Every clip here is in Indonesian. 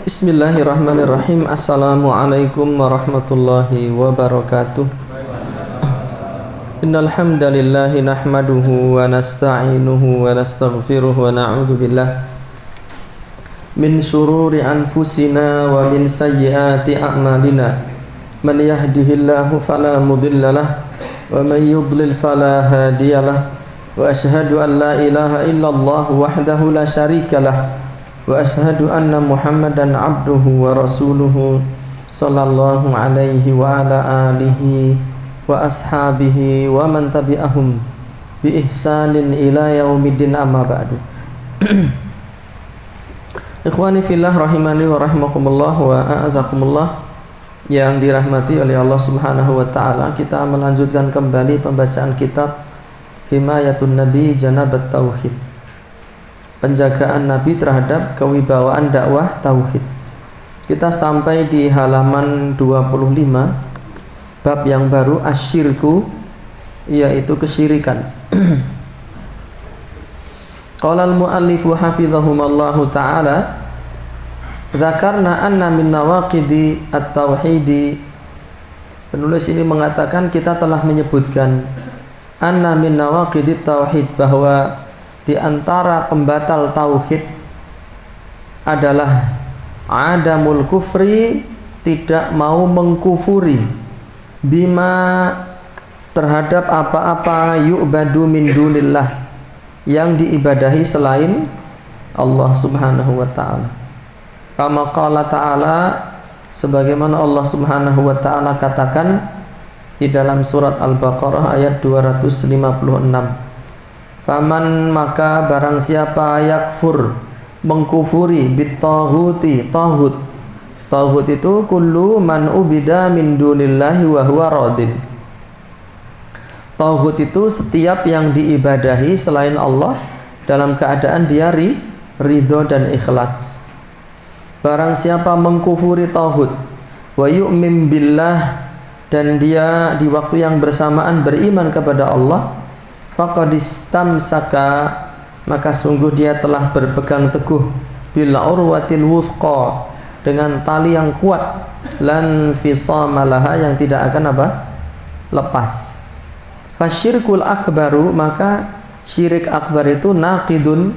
Bismillahirrahmanirrahim. Assalamualaikum warahmatullahi wabarakatuh. Innal hamdalillahi nahmaduhu wa nasta'inuhu wa nastaghfiruh wa na'udzu billah min shururi anfusina wa min sayyiati a'malina. Man yahdihillahu fala mudhillalah wa man yudlil fala hadiyalah. Wa asyhadu an la ilaha illallah wahdahu la syarikalah. Wa asyhadu anna Muhammadan abduhu wa rasuluhu sallallahu alaihi wa ala alihi wa ashabihi wa man tabi'ahum bi ihsanin ila yaumiddin, amma ba'du. Ikhwani fillah rahimani wa rahimakumullah wa a'azakumullah yang dirahmati oleh Allah Subhanahu wa taala, kita melanjutkan kembali pembacaan kitab Himayatun Nabi Janabat Tauhid, penjagaan Nabi terhadap kewibawaan dakwah tauhid. Kita sampai di halaman 25, bab yang baru, asyirku, yaitu kesyirikan. Qala al-muallifu hafizahumallahu ta'ala, dzakarna anna min nawaqidi at-tauhidi. Penulis ini mengatakan kita telah menyebutkan anna min nawaqidi tauhid, bahwa di antara pembatal tauhid adalah adamul kufri, tidak mau mengkufuri, bima, terhadap apa-apa, yu'badu min dunillah, yang diibadahi selain Allah Subhanahu wa ta'ala. Kama qala ta'ala, sebagaimana Allah Subhanahu wa ta'ala katakan di dalam surat Al-Baqarah ayat 256. Faman, maka barang siapa, yakfur, mengkufuri, bitaghuti, taghut. Taghut itu kullu man ubida min dunillahi wa huwa radin. Taghut itu setiap yang diibadahi selain Allah dalam keadaan dia ridho dan ikhlas. Barang siapa mengkufuri taghut, wa yu'min billah, dan dia di waktu yang bersamaan beriman kepada Allah, faqad istamsaka, maka sungguh dia telah berpegang teguh, bil urwatil wuthqa, dengan tali yang kuat, lan fisama laha, yang tidak akan lepas. Fasyirkul akbaru, maka syirik akbar itu naqidun,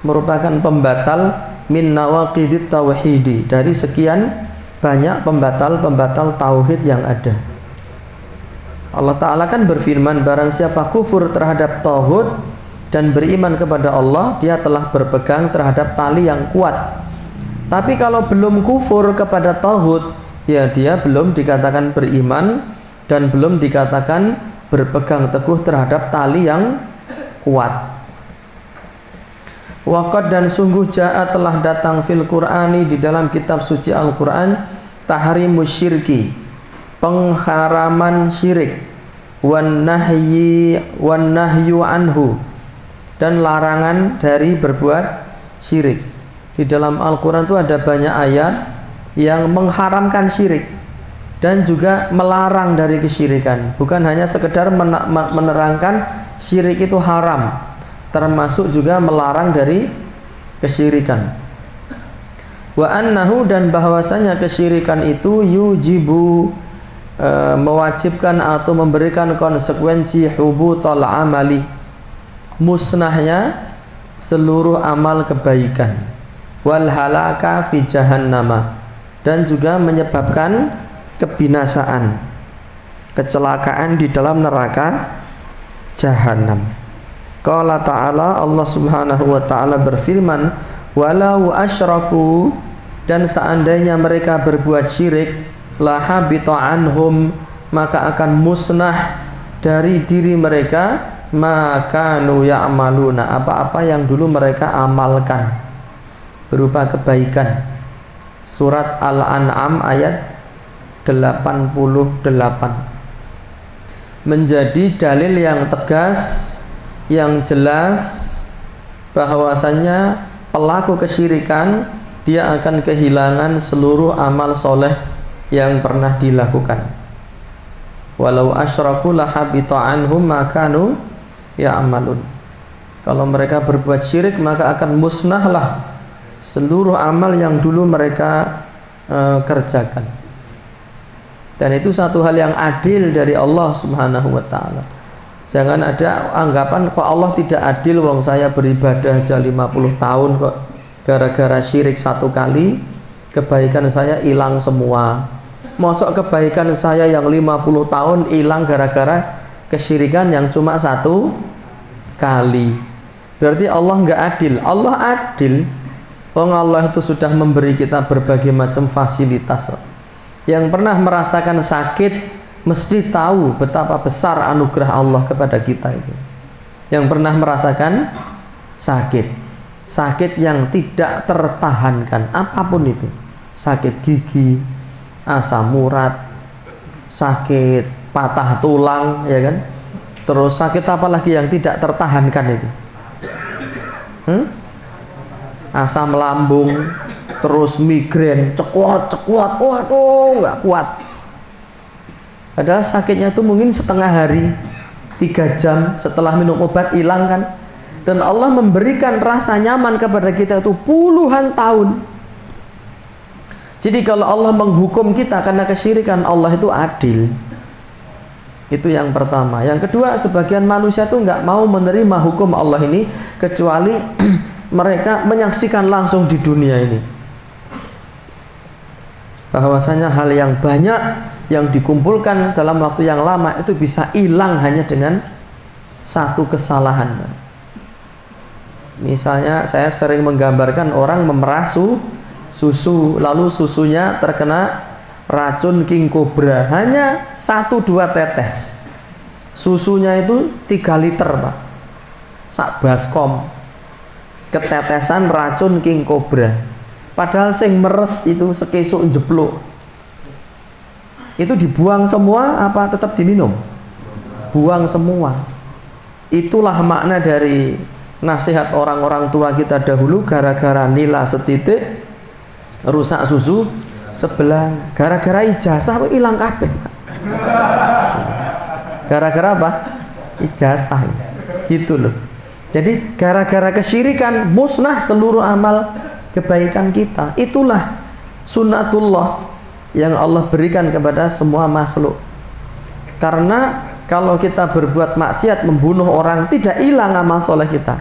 merupakan pembatal, min nawaqidit tauhidi, dari sekian banyak pembatal-pembatal tauhid yang ada. Allah Ta'ala kan berfirman, barang siapa kufur terhadap tauhid dan beriman kepada Allah, dia telah berpegang terhadap tali yang kuat. Tapi kalau belum kufur kepada tauhid, ya dia belum dikatakan beriman dan belum dikatakan berpegang teguh terhadap tali yang kuat. Waqad, dan sungguh, ja'a, telah datang, fil Qur'ani, di dalam kitab suci Al-Qur'an, tahrimus syirki, pengharaman syirik, wan nahyu anhu, dan larangan dari berbuat syirik. Di dalam Al-Quran itu ada banyak ayat yang mengharamkan syirik dan juga melarang dari kesyirikan. Bukan hanya sekedar menerangkan syirik itu haram, termasuk juga melarang dari kesyirikan. Wa annahu, dan bahwasanya kesyirikan itu yujibu, mewajibkan atau memberikan konsekuensi hubutal amali, musnahnya seluruh amal kebaikan, wal halaka fi jahannama, dan juga menyebabkan kebinasaan, kecelakaan di dalam neraka jahanam. Qala ta'ala, Allah Subhanahu wa ta'ala berfirman, walau asyraku, dan seandainya mereka berbuat syirik, la habita anhum, maka akan musnah dari diri mereka, makanu ya'maluna, apa-apa yang dulu mereka amalkan berupa kebaikan. Surat Al-An'am ayat 88. Menjadi dalil yang tegas, yang jelas, bahwasanya pelaku kesyirikan dia akan kehilangan seluruh amal soleh yang pernah dilakukan. Walau asyraku lahabita anhum ma kanu ya'malun. Kalau mereka berbuat syirik, maka akan musnahlah seluruh amal yang dulu mereka kerjakan. Dan itu satu hal yang adil dari Allah Subhanahu wa taala. Jangan ada anggapan kok Allah tidak adil, wong saya beribadah aja 50 tahun kok gara-gara syirik satu kali kebaikan saya hilang semua. Mosok kebaikan saya yang 50 tahun hilang gara-gara kesyirikan yang cuma satu kali. Berarti Allah nggak adil. Allah adil. Allah itu sudah memberi kita berbagai macam fasilitas. Yang pernah merasakan sakit mesti tahu betapa besar anugerah Allah kepada kita itu. Yang pernah merasakan sakit yang tidak tertahankan, apapun itu, sakit gigi, asam urat, sakit patah tulang, ya kan? Terus sakit apa lagi yang tidak tertahankan itu? Asam lambung, terus migrain, cekuat, waduh nggak kuat. Padahal sakitnya itu mungkin setengah hari, 3 jam setelah minum obat hilang kan. Dan Allah memberikan rasa nyaman kepada kita itu puluhan tahun. Jadi kalau Allah menghukum kita karena kesyirikan, Allah itu adil. Itu yang pertama. Yang kedua, sebagian manusia itu nggak mau menerima hukum Allah ini kecuali mereka menyaksikan langsung di dunia ini bahwasanya hal yang banyak yang dikumpulkan dalam waktu yang lama itu bisa hilang hanya dengan satu kesalahan. Misalnya saya sering menggambarkan orang memerah susu, lalu susunya terkena racun king cobra, hanya 1-2 tetes. Susunya itu 3 liter Pak, sak baskom ketetesan racun king cobra. Padahal sing meres itu sekesuk jeblok. Itu dibuang semua apa tetap diminum? Buang semua. Itulah makna dari nasihat orang-orang tua kita dahulu, gara-gara nila setitik rusak susu sebelah. Gara-gara ijazah hilang kabeh. Gara-gara apa? Ijazah. Gitu loh. Jadi gara-gara kesyirikan musnah seluruh amal kebaikan kita. Itulah sunnatullah yang Allah berikan kepada semua makhluk. Karena kalau kita berbuat maksiat, membunuh orang, tidak hilang amal soleh kita.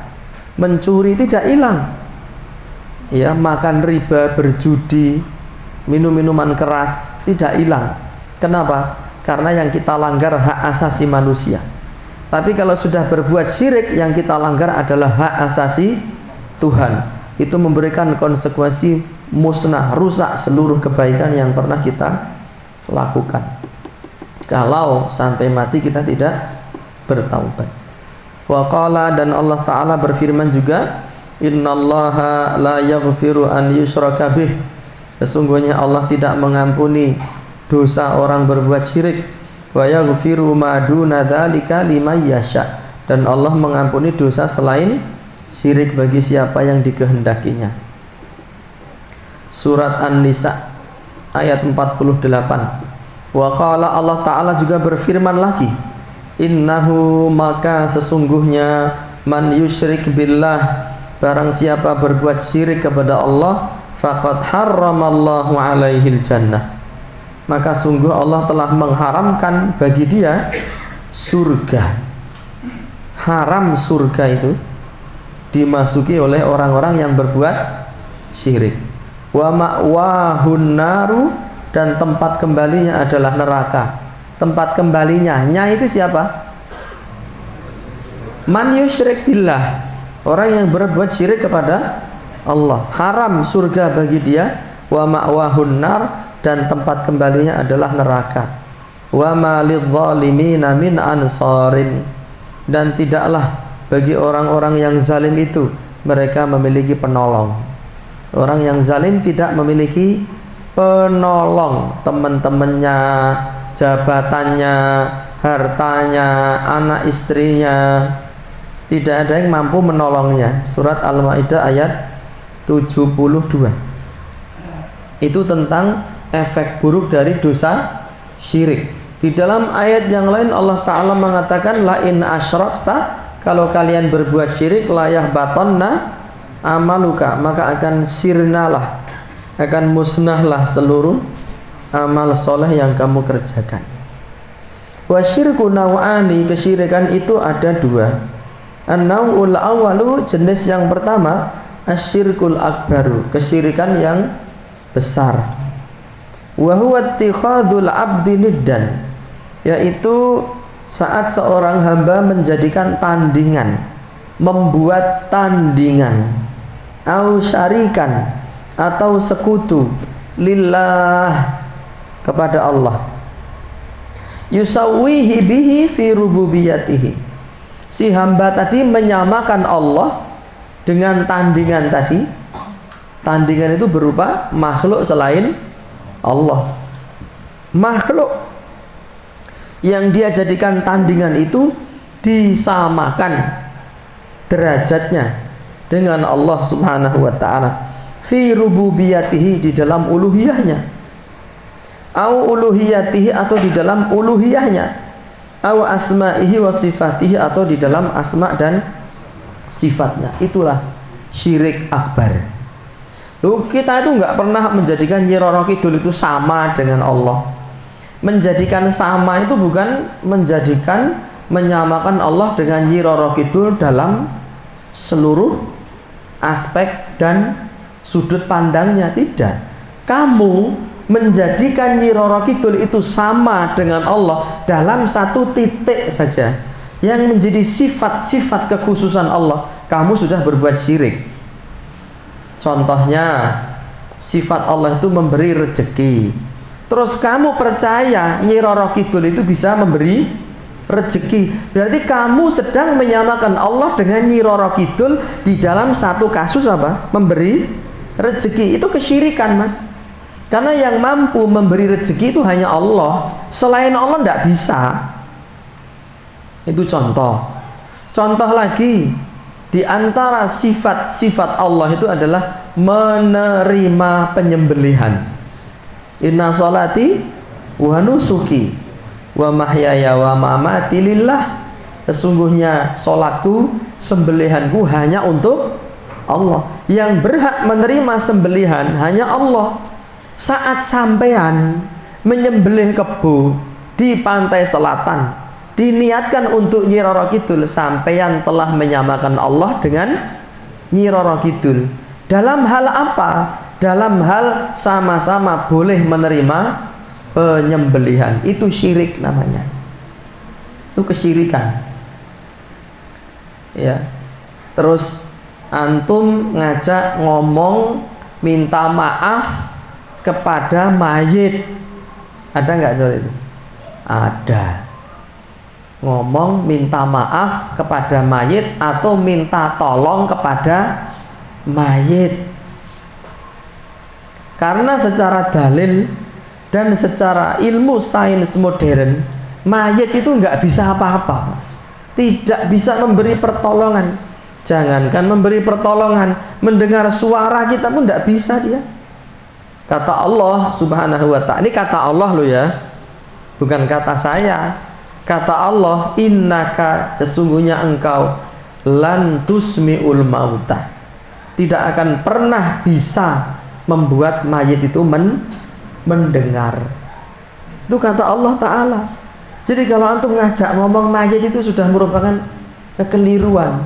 Mencuri tidak hilang. Ya, makan riba, berjudi, minum minuman keras tidak hilang. Kenapa? Karena yang kita langgar hak asasi manusia. Tapi kalau sudah berbuat syirik, yang kita langgar adalah hak asasi Tuhan. Itu memberikan konsekuensi musnah, rusak seluruh kebaikan yang pernah kita lakukan. Kalau sampai mati kita tidak bertaubat. Wa qala, dan Allah Ta'ala berfirman juga, innallaha la yaghfiru an yushraka bih. Sesungguhnya Allah tidak mengampuni dosa orang berbuat syirik. Wa yaghfiru ma duna dzalika liman yasha. Dan Allah mengampuni dosa selain syirik bagi siapa yang dikehendakinya. Surat An-Nisa ayat 48. Wa qala, Allah Ta'ala juga berfirman lagi, innahu, maka sesungguhnya, man yusyrik billah, barang siapa berbuat syirik kepada Allah, faqad harramallahu alaihil jannah, maka sungguh Allah telah mengharamkan bagi dia surga. Haram surga itu dimasuki oleh orang-orang yang berbuat syirik. Wa ma'wahun naru, dan tempat kembalinya adalah neraka. Tempat kembalinya, nya itu siapa? Man yusyrik billah, orang yang berbuat syirik kepada Allah, haram surga bagi dia. Wa ma'wahun nar, dan tempat kembalinya adalah neraka. Wa ma lidzalimina min ansarin, dan tidaklah bagi orang-orang yang zalim itu mereka memiliki penolong. Orang yang zalim tidak memiliki penolong, teman-temannya, jabatannya, hartanya, anak istrinya, tidak ada yang mampu menolongnya. Surat Al-Maidah ayat 72. Itu tentang efek buruk dari dosa syirik. Di dalam ayat yang lain Allah Ta'ala mengatakan, la in asyrakta, kalau kalian berbuat syirik, layah batonna amaluka, maka akan sirnalah, akan musnahlah seluruh amal soleh yang kamu kerjakan. Wasyirku naw'ani, kesyirikan itu ada dua. An-naw'ul awalu, jenis yang pertama, asyirkul akbaru, kesyirikan yang besar. Wa huwa ittikhadul abdi niddan, yaitu saat seorang hamba menjadikan tandingan, membuat tandingan, au syarikan, atau sekutu, lillah, kepada Allah. Yusawwihi bihi fi rububiyatihi, si hamba tadi menyamakan Allah dengan tandingan tadi. Tandingan itu berupa makhluk selain Allah. Makhluk yang dia jadikan tandingan itu disamakan derajatnya dengan Allah Subhanahu wa ta'ala fi rububiyatihi, di dalam uluhiyahnya, au uluhiyatihi, atau di dalam uluhiyahnya, au asma'ihi wa sifatihi, atau di dalam asma dan sifatnya. Itulah syirik akbar. Loh, kita itu nggak pernah menjadikan Nyi Roro Kidul itu sama dengan Allah. Menjadikan sama itu bukan menjadikan, menyamakan Allah dengan Nyi Roro Kidul dalam seluruh aspek dan sudut pandangnya. Tidak. Kamu menjadikan Nyi Roro Kidul itu sama dengan Allah dalam satu titik saja, yang menjadi sifat-sifat kekhususan Allah, kamu sudah berbuat syirik. Contohnya, sifat Allah itu memberi rezeki. Terus kamu percaya Nyi Roro Kidul itu bisa memberi rezeki. Berarti kamu sedang menyamakan Allah dengan Nyi Roro Kidul di dalam satu kasus apa? Memberi rezeki. Itu kesyirikan, Mas. Karena yang mampu memberi rezeki itu hanya Allah. Selain Allah tidak bisa. Itu contoh. Contoh lagi, di antara sifat-sifat Allah itu adalah menerima penyembelihan. Inna sholati wa nusuki wa mahyaya wa mamati lillah. Sesungguhnya sholatku, sembelihanku hanya untuk Allah. Yang berhak menerima sembelihan hanya Allah. Saat sampean menyembelih kebo di pantai selatan, diniatkan untuk Nyi Roro Kidul, sampean telah menyamakan Allah dengan Nyi Roro Kidul. Dalam hal apa? Dalam hal sama-sama boleh menerima penyembelihan. Itu syirik namanya. Itu kesyirikan. Ya. Terus antum ngajak ngomong minta maaf kepada mayit. Ada nggak soal itu? Ada. Ngomong minta maaf kepada mayit atau minta tolong kepada mayit. Karena secara dalil dan secara ilmu sains modern, mayit itu nggak bisa apa-apa, tidak bisa memberi pertolongan. Jangankan memberi pertolongan, mendengar suara kita pun tidak bisa dia. Kata Allah Subhanahu wa ta'ala, ini kata Allah loh ya, bukan kata saya. Kata Allah, innaka, sesungguhnya engkau, lan tusmi'ul mauta, tidak akan pernah bisa membuat mayit itu mendengar. Itu kata Allah Ta'ala. Jadi kalau antum ngajak ngomong mayit itu sudah merupakan kekeliruan.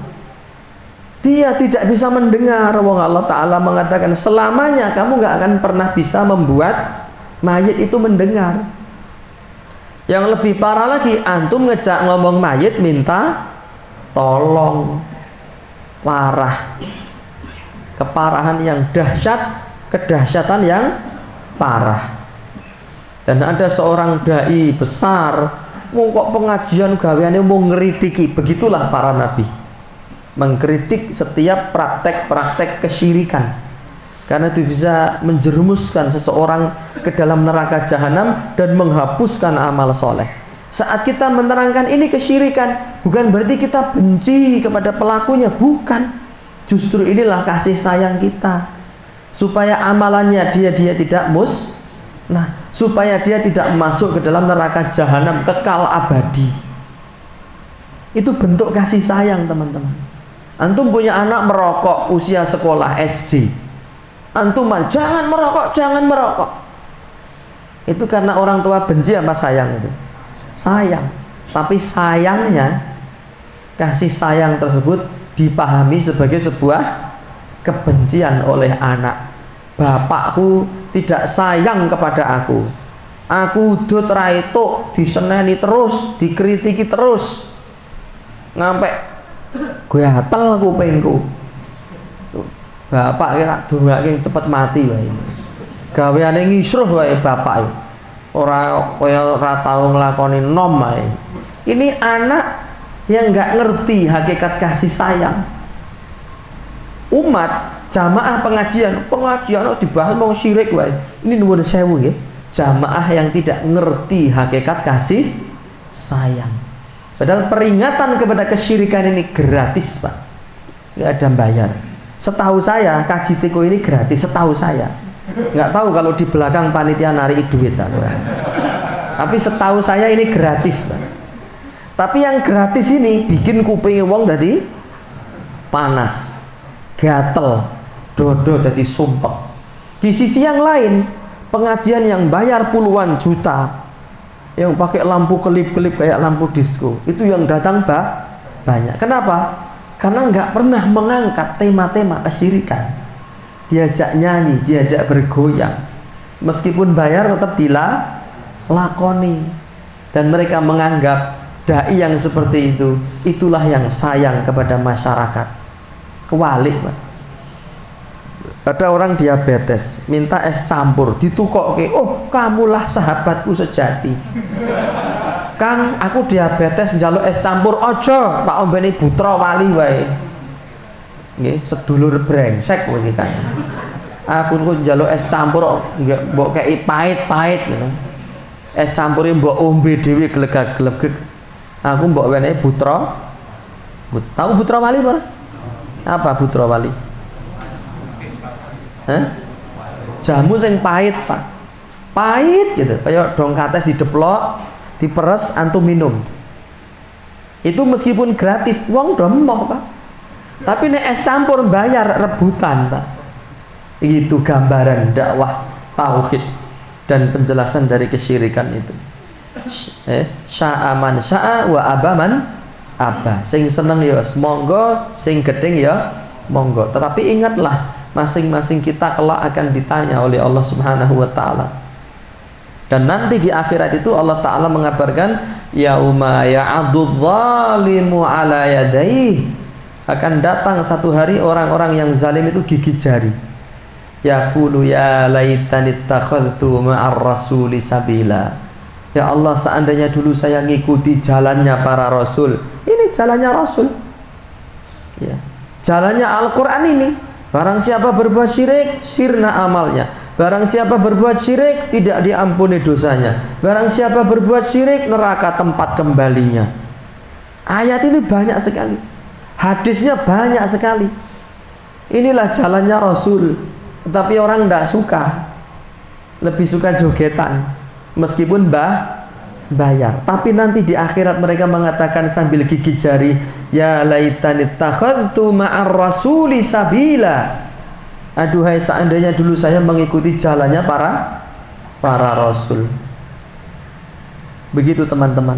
Dia tidak bisa mendengar. Wong Allah Ta'ala mengatakan selamanya kamu gak akan pernah bisa membuat mayit itu mendengar. Yang lebih parah lagi, antum ngejak ngomong mayit minta tolong. Parah. Keparahan yang dahsyat, kedahsyatan yang parah. Dan ada seorang dai besar, mau kok pengajian gaweane mau ngeritiki. Begitulah para nabi, mengkritik setiap praktek-praktek kesyirikan, karena itu bisa menjerumuskan seseorang ke dalam neraka jahanam dan menghapuskan amal soleh. Saat kita menerangkan ini kesyirikan, bukan berarti kita benci kepada pelakunya, bukan. Justru inilah kasih sayang kita, supaya amalannya dia tidak musnah, supaya dia tidak masuk ke dalam neraka jahanam kekal abadi. Itu bentuk kasih sayang, teman-teman. Antum punya anak merokok usia sekolah SD, antum jangan merokok, jangan merokok. Itu karena orang tua benci apa sayang itu? Sayang. Tapi sayangnya, kasih sayang tersebut dipahami sebagai sebuah kebencian oleh anak. Bapakku tidak sayang kepada aku. Aku udut ra etuk, diseneni terus, dikritiki terus. Ngampe gue hatel kupingku. Bapak ki tak dongake cepet mati wae. Gaweane ngisruh wae bapak iki. Ora kaya ora tau nglakoni nom wae. Ini anak yang nggak ngerti hakikat kasih sayang. Umat jamaah pengajian dibahas mau syirik wae. Ini nuwun sewu nggih. Jamaah yang tidak ngerti hakikat kasih sayang. Padahal peringatan kepada kesyirikan ini gratis, Pak. Nggak ada bayar. Setahu saya kaji tiko ini gratis, setahu saya. Nggak tahu kalau di belakang panitia narik duit, Pak. Tapi setahu saya ini gratis, Pak. Tapi yang gratis ini bikin kuping wong tadi panas, gatel, dodo jadi sumpek. Di sisi yang lain, pengajian yang bayar puluhan juta, yang pakai lampu kelip-kelip kayak lampu disco, itu yang datang banyak. Kenapa? Karena nggak pernah mengangkat tema-tema kesyirikan. Diajak nyanyi, diajak bergoyang, meskipun bayar tetap dilakoni. Dan mereka menganggap dai yang seperti itu, itulah yang sayang kepada masyarakat. Kewalik, Pak. Ada orang diabetes, minta es campur, ditukokke, oh kamulah sahabatku sejati. Kang, aku diabetes njaluk es campur, ojo, tak ombeni Putra Wali wae. Nggih, sedulur brengsek kowe iki kan. Aku njaluk es campur mbok kei pahit-pahit gitu. Es campure mbok ombe dhewe glegag-glegeg. Aku mbok wenehi Putra. Tahu Putra Wali ora? Apa Putra Wali? Jamu sing pahit, Pak. Pahit gitu, kayak dong kates dideplok, diperes, antum minum. Itu meskipun gratis, wong demoh, Pak. Tapi nek es campur bayar rebutan, Pak. Itu gambaran dakwah tauhid dan penjelasan dari kesyirikan itu. Sya'aman sya'a wa abaman aba. Sing seneng ya monggo, sing gedeng ya monggo. Tetapi ingatlah, masing-masing kita kelak akan ditanya oleh Allah Subhanahu wa taala. Dan nanti di akhirat itu Allah taala mengabarkan yauma ya'adudz zalimu ala yadayhi, akan datang satu hari orang-orang yang zalim itu gigit jari. Yaqulu ya laitani ittakhadhtu ma'ar rasuli sabila. Ya Allah, seandainya dulu saya ngikuti jalannya para rasul. Ini jalannya rasul. Ya. Jalannya Al-Qur'an ini. Barang siapa berbuat syirik, sirna amalnya. Barang siapa berbuat syirik, tidak diampuni dosanya. Barang siapa berbuat syirik, neraka tempat kembalinya. Ayat ini banyak sekali. Hadisnya banyak sekali. Inilah jalannya Rasul. Tetapi orang tidak suka. Lebih suka jogetan. Meskipun bayar. Tapi nanti di akhirat mereka mengatakan sambil gigit jari, ya laitani takhadtu ma'ar rasuli sabila. Aduhai, seandainya dulu saya mengikuti jalannya para rasul. Begitu teman-teman.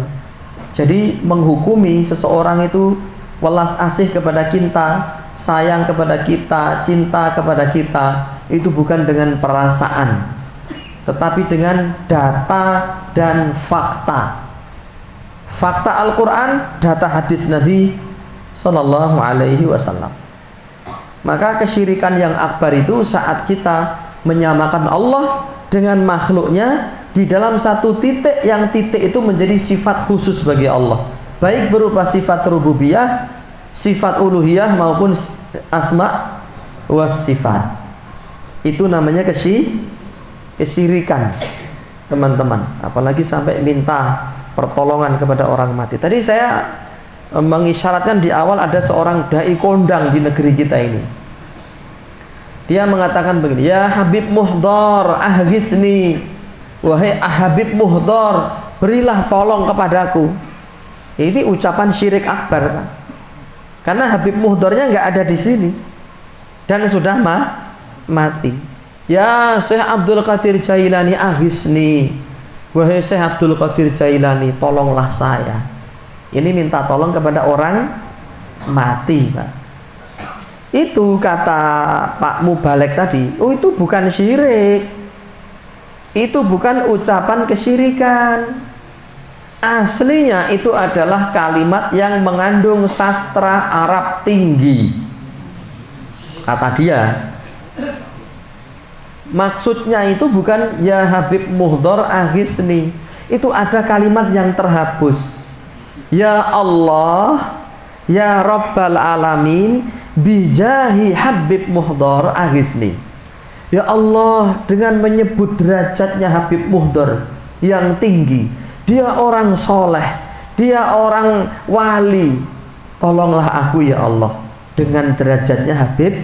Jadi menghukumi seseorang itu welas asih kepada kita, sayang kepada kita, cinta kepada kita, itu bukan dengan perasaan, tetapi dengan data dan fakta. Fakta Al-Quran, data hadis Nabi Sallallahu Alaihi Wasallam. Maka kesyirikan yang akbar itu saat kita menyamakan Allah dengan makhluknya di dalam satu titik, yang titik itu menjadi sifat khusus bagi Allah, baik berupa sifat rububiyah, sifat uluhiyah maupun asma was sifat. Itu namanya kesyirikan, teman-teman. Apalagi sampai minta pertolongan kepada orang mati. Tadi saya mengisyaratkan di awal ada seorang dai kondang di negeri kita ini. Dia mengatakan begini, ya Habib Muhdar ahgisni, wahai Habib Muhdar, berilah tolong kepadaku. Ini ucapan syirik akbar, Pak. Karena Habib Muhdornya nggak ada di sini dan sudah mati. Ya Syekh Abdul Qadir Jailani aghisni. Wahai Syekh Abdul Qadir Jailani, tolonglah saya. Ini minta tolong kepada orang mati, Pak. Itu kata Pak Mubalek tadi, oh itu bukan syirik. Itu bukan ucapan kesyirikan. Aslinya itu adalah kalimat yang mengandung sastra Arab tinggi. Kata dia, maksudnya itu bukan ya Habib Muhdor aghisni. Itu ada kalimat yang terhapus. Ya Allah, ya Rabbal Alamin, bijahi Habib Muhdor aghisni. Ya Allah, dengan menyebut derajatnya Habib Muhdor yang tinggi, dia orang soleh, dia orang wali, tolonglah aku ya Allah dengan derajatnya Habib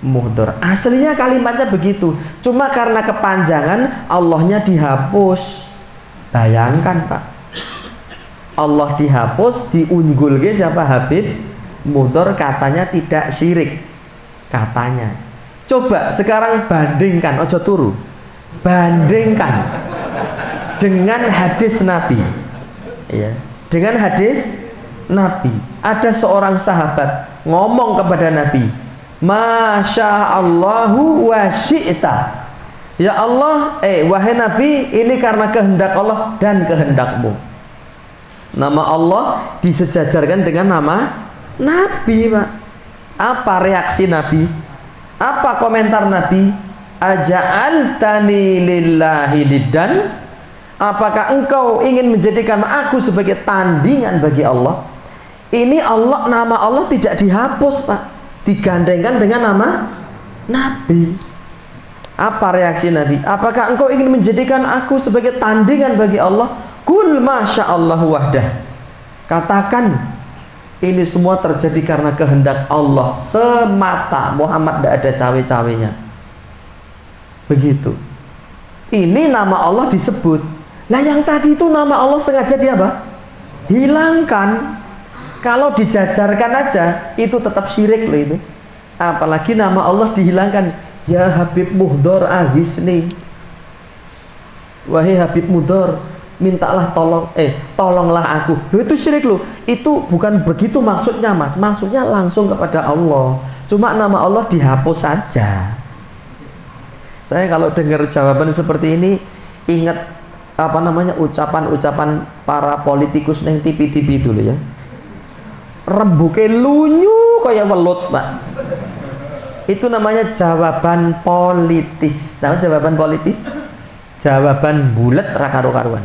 Muhdor. Aslinya kalimatnya begitu, cuma karena kepanjangan Allahnya dihapus. Bayangkan Pak, Allah dihapus, diunggul ke siapa? Habib Muhdor, katanya tidak syirik, katanya. Coba sekarang bandingkan, ojo turu, bandingkan dengan hadis Nabi, ya, dengan hadis Nabi. Ada seorang sahabat ngomong kepada Nabi, Masya Allahu wa syi'ta. Ya Allah, wahai Nabi, ini karena kehendak Allah dan kehendakmu. Nama Allah disejajarkan dengan nama Nabi, Pak. Apa reaksi Nabi? Apa komentar Nabi? Aja'altani lillahi niddan? Apakah engkau ingin menjadikan aku sebagai tandingan bagi Allah? Ini Allah, nama Allah tidak dihapus, Pak, digandengkan dengan nama Nabi. Apa reaksi Nabi? Apakah engkau ingin menjadikan aku sebagai tandingan bagi Allah? Kul masya Allah wahdah. Katakan, ini semua terjadi karena kehendak Allah semata. Muhammad tidak ada cawe-cawenya. Begitu. Ini nama Allah disebut. Lah yang tadi itu nama Allah sengaja dia apa? Hilangkan. Kalau dijajarkan aja itu tetap syirik loh itu. Apalagi nama Allah dihilangkan. Ya Habib Muhdor aghisni. Wahai Habib Muhdor, mintalah tolonglah aku. Loh, itu syirik loh. Itu bukan begitu maksudnya, Mas. Maksudnya langsung kepada Allah. Cuma nama Allah dihapus saja. Saya kalau dengar jawaban seperti ini ingat ucapan-ucapan para politikus yang TV-TV dulu ya. Rembuke lunyu kayak welut, Pak. Itu namanya jawaban politis. Tahu jawaban politis? Jawaban bulat ra karu-karuan.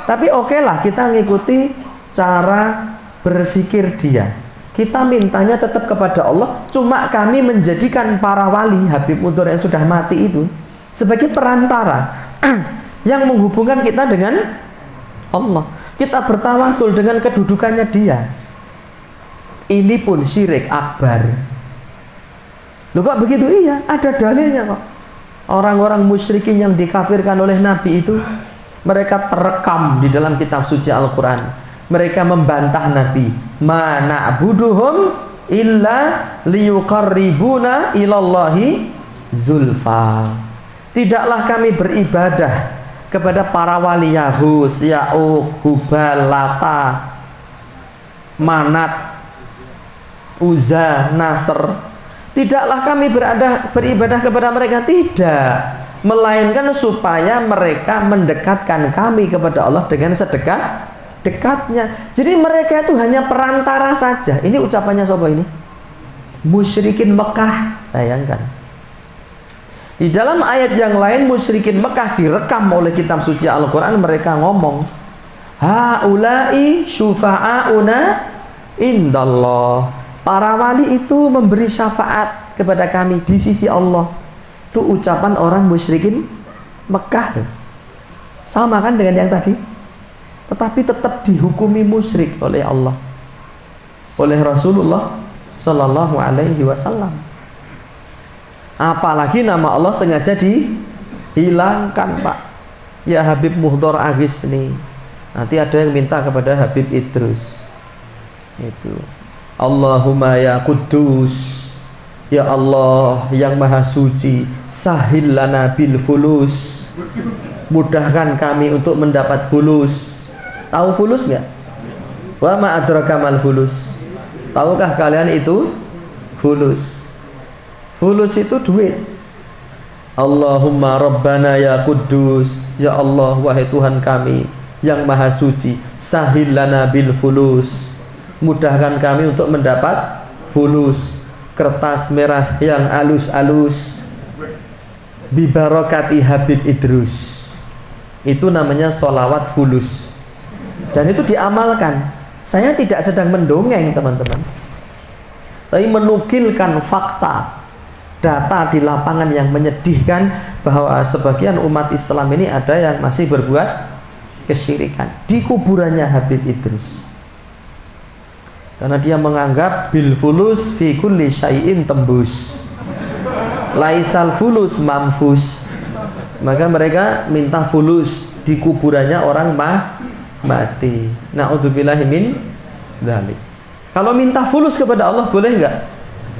Tapi oke lah, kita ngikuti cara berpikir dia. Kita mintanya tetap kepada Allah. Cuma kami menjadikan para wali Habib Muhdor yang sudah mati itu sebagai perantara yang menghubungkan kita dengan Allah. Kita bertawasul dengan kedudukannya dia. Ini pun syirik akbar. Loh kok begitu? Iya, ada dalilnya kok. Orang-orang musyrikin yang dikafirkan oleh Nabi itu, mereka terekam di dalam kitab suci Al-Quran. Mereka membantah Nabi, ma na'buduhum illa liyuqarribuna ilallahi zulfa. Tidaklah kami beribadah kepada para wali Yahus, Ya'uq, Hubal, Lata, Manat, Uzza, Nasr. Tidaklah kami beribadah kepada mereka, tidak, melainkan supaya mereka mendekatkan kami kepada Allah dengan sedekat-dekatnya. Jadi mereka itu hanya perantara saja. Ini ucapannya siapa ini? Musyrikin Mekah. Bayangkan. Di dalam ayat yang lain musyrikin Mekah direkam oleh kitab suci Al-Quran. Mereka ngomong, haulai syufa'auna indallah. Para wali itu memberi syafaat kepada kami di sisi Allah. Itu ucapan orang musyrikin Mekah. Sama kan dengan yang tadi? Tetapi tetap dihukumi musyrik oleh Allah, oleh Rasulullah Sallallahu Alaihi Wasallam. Apalagi nama Allah sengaja dihilangkan, Pak. Ya Habib Muhdor aghisni. Nanti ada yang minta kepada Habib Idrus. Itu. Allahumma ya Quddus, ya Allah yang maha suci, sahil lana bil fulus, mudahkan kami untuk mendapat fulus. Tahu fulus nggak? Wa ma adraka mal fulus. Tahukah kalian itu fulus? Fulus itu duit. Allahumma rabbana ya Quddus, ya Allah wahai Tuhan kami yang maha suci, sahil lana bil fulus, mudahkan kami untuk mendapat fulus, kertas merah yang alus-alus, bibarokati Habib Idrus. Itu namanya sholawat fulus, dan itu diamalkan. Saya tidak sedang mendongeng teman-teman, tapi menukilkan fakta, data di lapangan yang menyedihkan bahwa sebagian umat Islam ini ada yang masih berbuat kesyirikan di kuburannya Habib Idrus, karena dia menganggap bil fulus fi kulli syai'in tembus, laisal fulus mamfus. Maka mereka minta fulus di kuburannya orang mati. Na'udzubillahi min dzalik. Kalau minta fulus kepada Allah boleh enggak?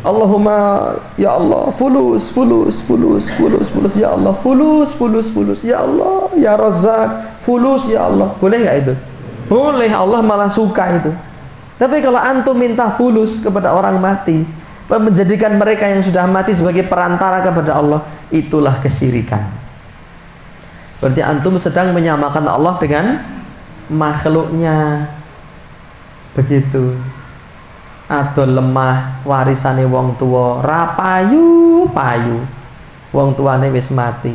Allahumma ya Allah fulus fulus fulus fulus fulus ya Allah fulus fulus fulus ya Allah ya Razzaq fulus ya Allah, boleh nggak itu? Boleh, Allah malah suka itu. Tapi kalau antum minta fulus kepada orang mati, menjadikan mereka yang sudah mati sebagai perantara kepada Allah, itulah kesyirikan. Berarti antum sedang menyamakan Allah dengan makhluknya. Begitu. Adol lemah warisane wong tua, rapayu payu, wong tuane wis mati.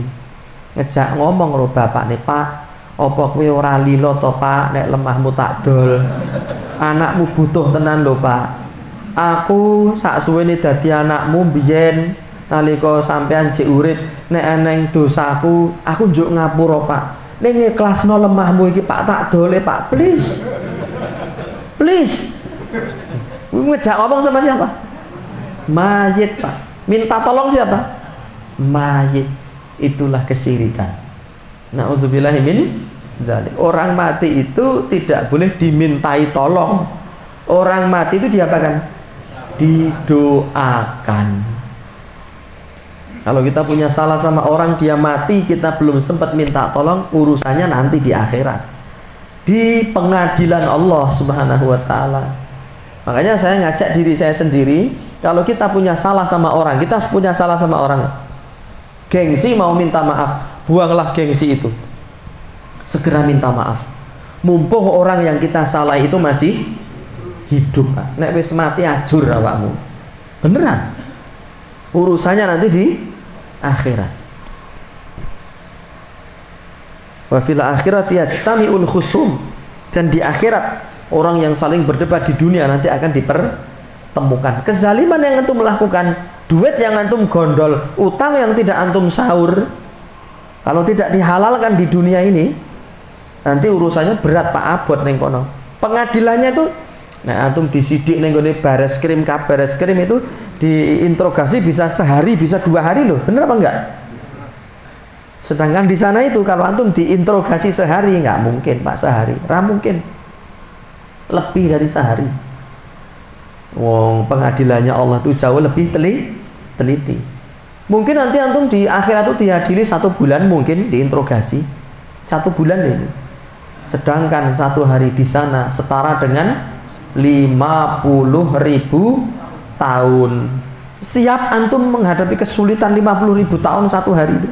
Ngejak ngomong lho bapakne, Pak, apa kowe ora lilo to Pak, nek lemahmu tak dol. Anakmu butuh tenan lho Pak. Aku sak suwene dadi anakmu biyen nalika sampean jek urip, nek eneng dosaku aku njuk ngapura Pak. Ning ikhlasno lemahmu iki Pak, tak dole Pak, please. Please. Ngejak ngomong sama siapa? Mayit Pak. Minta tolong siapa? Mayit. Itulah kesyirikan. Na'udzubillahi min dzalik. Orang mati itu tidak boleh dimintai tolong. Orang mati itu diapakan? Didoakan. Kalau kita punya salah sama orang, dia mati, kita belum sempat minta tolong, urusannya nanti di akhirat, di pengadilan Allah Subhanahu wa ta'ala. Makanya saya ngajak diri saya sendiri, kalau kita punya salah sama orang, gengsi mau minta maaf, buanglah gengsi itu, segera minta maaf. Mumpung orang yang kita salah itu masih hidup, nek wis mati ajur awakmu, beneran. Urusannya nanti di akhirat. Wa fil akhirati yajtami'ul khusum, dan di akhirat orang yang saling berdebat di dunia nanti akan dipertemukan. Kezaliman yang antum lakukan, duit yang antum gondol, utang yang tidak antum sahur, kalau tidak dihalalkan di dunia ini, nanti urusannya berat Pak Abot neng kono. Pengadilannya itu, nah antum disidik neng kono bareskrim, kabareskrim itu diinterogasi bisa sehari, bisa 2 hari loh, bener apa enggak? Sedangkan di sana itu kalau antum diinterogasi sehari, nggak mungkin Pak, sehari, mungkin. Lebih dari sehari. Wong pengadilannya Allah itu jauh lebih teliti. Mungkin nanti antum di akhirat itu diadili 1 bulan, mungkin diinterogasi 1 bulan itu. Sedangkan 1 hari di sana setara dengan 50.000 tahun. Siap antum menghadapi kesulitan 50.000 tahun 1 hari itu.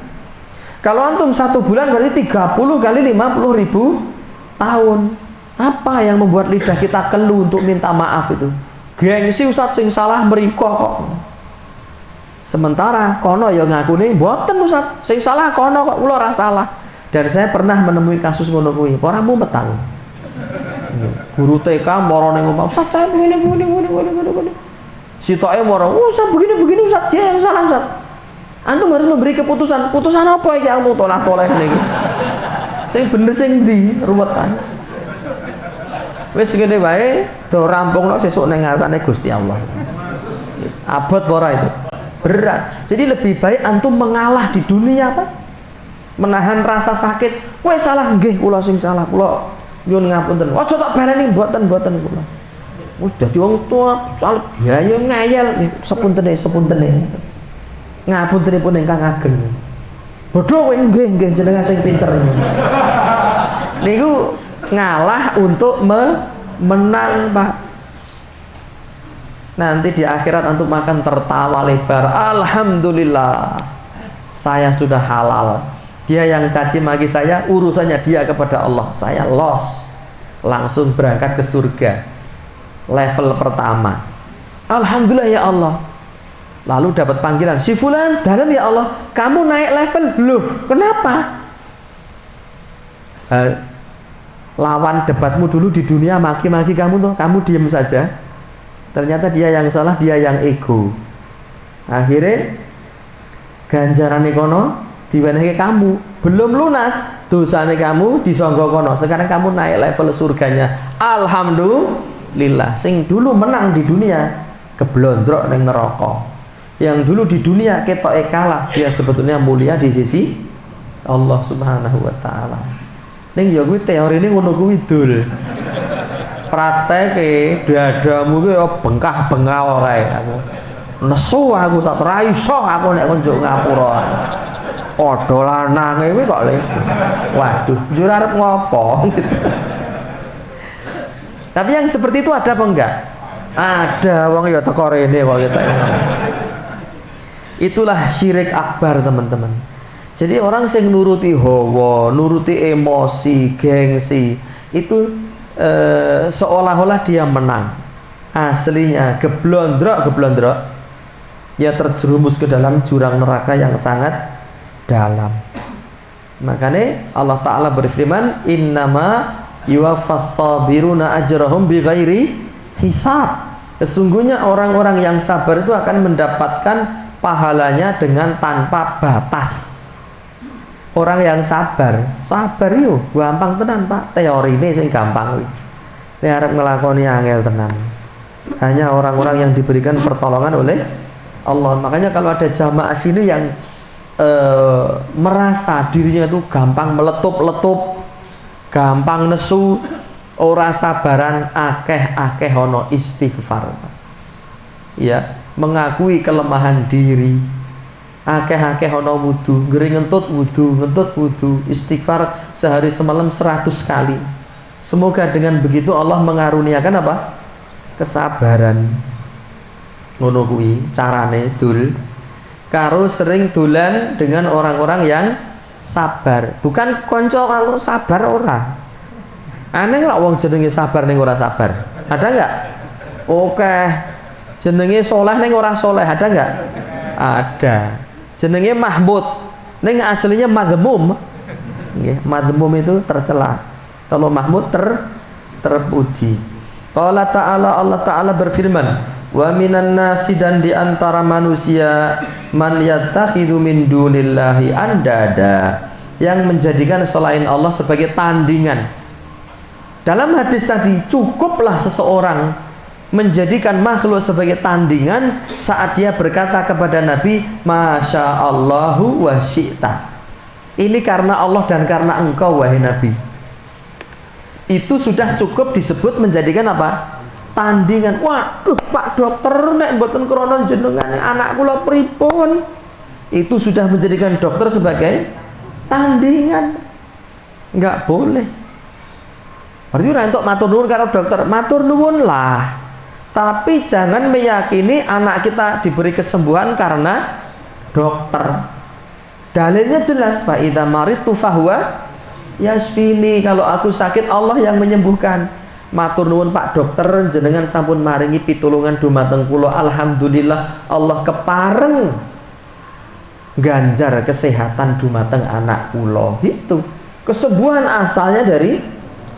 Kalau antum 1 bulan berarti 30 kali 50.000 tahun. Apa yang membuat lidah kita keluh untuk minta maaf itu? Gengsi Ustaz, sing salah mriko kok. Sementara kono ya ngakune mboten Ustaz, sing salah kono kok, kula ora salah. Dan saya pernah menemui kasus ngono kuwi, ora mumet aku. Guru TK moro ning omah, Ustaz saya begini. Sitoke moro, Ustaz begini Ustaz, ya yang salah Ustaz. Antum harus memberi keputusan. Putusan apa iki kamu tolak-tolak niki? Sing bener sing ndi? Ruwetan. Wis ngene wae do rampungno sesuk ning ngarsane Gusti Allah. Wis abot ora itu. Berat. Jadi lebih baik antum mengalah di dunia Pak. Menahan rasa sakit. Kowe salah nggih, kula sing salah. Kula nyuwun ngapunten. Aja tak baleni mboten kula. Dadi wong tua soal biaya ngayal sepuntene ngapuntenipun ingkang ageng. Bodho kowe nggih jenengan sing pinter. Niku ngalah untuk menang, Pak. Nanti di akhirat antum makan tertawa lebar. Alhamdulillah, saya sudah halal. Dia yang caci maki saya, urusannya dia kepada Allah. Saya los, langsung berangkat ke surga. Level pertama. Alhamdulillah ya Allah. Lalu dapat panggilan, si fulan, dalam ya Allah, kamu naik level. Loh, kenapa? Lawan debatmu dulu di dunia maki-maki kamu tuh, kamu diem saja. Ternyata dia yang salah, dia yang ego. Akhirnya ganjaran kono diwenehi kamu, belum lunas dosane kamu disangka kono. Sekarang kamu naik level surganya. Alhamdulillah. Sing dulu menang di dunia keblondrok ning neraka. Yang dulu di dunia ketoke kalah, dia sebetulnya mulia di sisi Allah Subhanahu wa taala. Ning ya kuwi teorine ngono kuwi dul. Prakteke dadamu kuwi bengkah-bengkal kae aku. Nesu aku sak ora iso aku nek konjuk ngapura. Padha lanange kuwi kok le. Waduh, njur arep ngopo? Tapi yang seperti itu ada apa enggak? Ada, wong ya teko rene kok kita. Itulah syirik akbar, teman-teman. Jadi orang yang nuruti hawa, nuruti emosi, gengsi, itu seolah-olah dia menang. Aslinya geblondrok, ya terjerumus ke dalam jurang neraka yang sangat dalam. Makanya Allah Ta'ala berfirman, innama yuwaffas sabiruna ajrahum bighairi hisab. Sesungguhnya orang-orang yang sabar itu akan mendapatkan pahalanya dengan tanpa batas. Orang yang sabar yuk gampang tenan, Pak. Teori ini sing gampang. Nek arep nglakoni angel tenan. Hanya orang-orang yang diberikan pertolongan oleh Allah. Makanya kalau ada jamaah sini yang merasa dirinya itu gampang meletup-letup, gampang nesu, ora sabaran, akeh-akeh ono istighfar. Ya, mengakui kelemahan diri. Akeh-akeh ono wudu, ngeri ngentut wudu, istighfar sehari semalam 100 kali. Semoga dengan begitu Allah mengaruniakan apa? Kesabaran. Ngono kuwi carane dul. Karo sering dolan dengan orang-orang yang sabar. Bukan konco kalau sabar ora. Aneh kok wong jenenge sabar ning ora sabar. Ada enggak? Oke. Jenenge soleh ning ora soleh, ada enggak? Ada. Jenenge Mahmud ning aslinya madhmum. Nggih, madhmum itu tercela. Kalau Mahmud terpuji. Qala ta'ala, Allah Ta'ala berfirman, wa minan nasi, dan di antara manusia, man yattakhidhu min dunillahi andada, yang menjadikan selain Allah sebagai tandingan. Dalam hadis tadi, cukuplah seseorang menjadikan makhluk sebagai tandingan saat dia berkata kepada Nabi, Masya Allahu wa syi'ta. Ini karena Allah dan karena engkau wahai Nabi. Itu sudah cukup disebut menjadikan apa? Tandingan. Waduh, Pak Dokter, nek mboten krana jenengan anak kula pripun? Itu sudah menjadikan dokter sebagai tandingan. Enggak boleh. Berarti ora entuk matur nuwun karo dokter. Matur nuwun lah. Tapi jangan meyakini anak kita diberi kesembuhan karena dokter. Dalilnya jelas, fa idza maritu fahuwa yasfini. Kalau aku sakit, Allah yang menyembuhkan. Matur nuwun Pak Dokter, jenengan sampun maringi pitulungan dumateng kula. Alhamdulillah, Allah kepareng ganjar kesehatan dumateng anak kula. Itu kesembuhan asalnya dari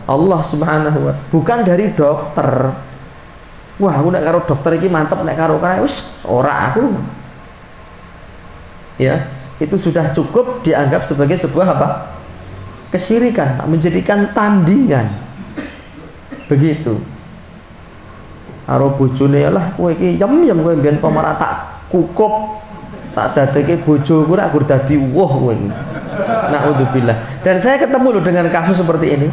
Allah Subhanahu wa ta'ala, bukan dari dokter. Wah, aku nek karo dokter iki mantep, nek karo kae wis ora aku. Ya, itu sudah cukup dianggap sebagai sebuah apa? Kesyirikan, menjadikan tandingan. Begitu. Karo bojone lah, kowe iki yem kowe mbiyen pamara tak kukup, tak dadekke bojoku ora gur dadi woh kowe. Naudzubillah. Dan saya ketemu loh dengan kasus seperti ini.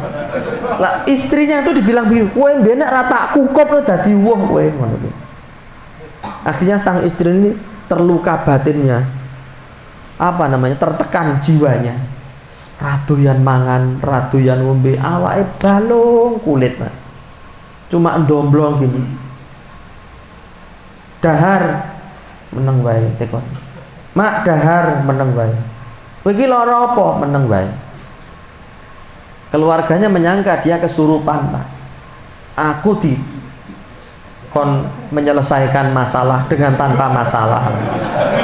Lah istrinya itu dibilang begitu, kowe mbenek ra tak kukup lo dadi woh kowe ngono kuwi. Akhirnya sang istri ini terluka batinnya. Apa namanya? Tertekan jiwanya. Radoyan mangan, radoyan ngombe, awake balung kulit, Pak. Cuma ndomblong gini. Dahar meneng wae tekon. Mak dahar meneng wae. Kowe iki lara apa? Meneng wae. Keluarganya menyangka dia kesurupan, Pak. Aku kon menyelesaikan masalah dengan tanpa masalah.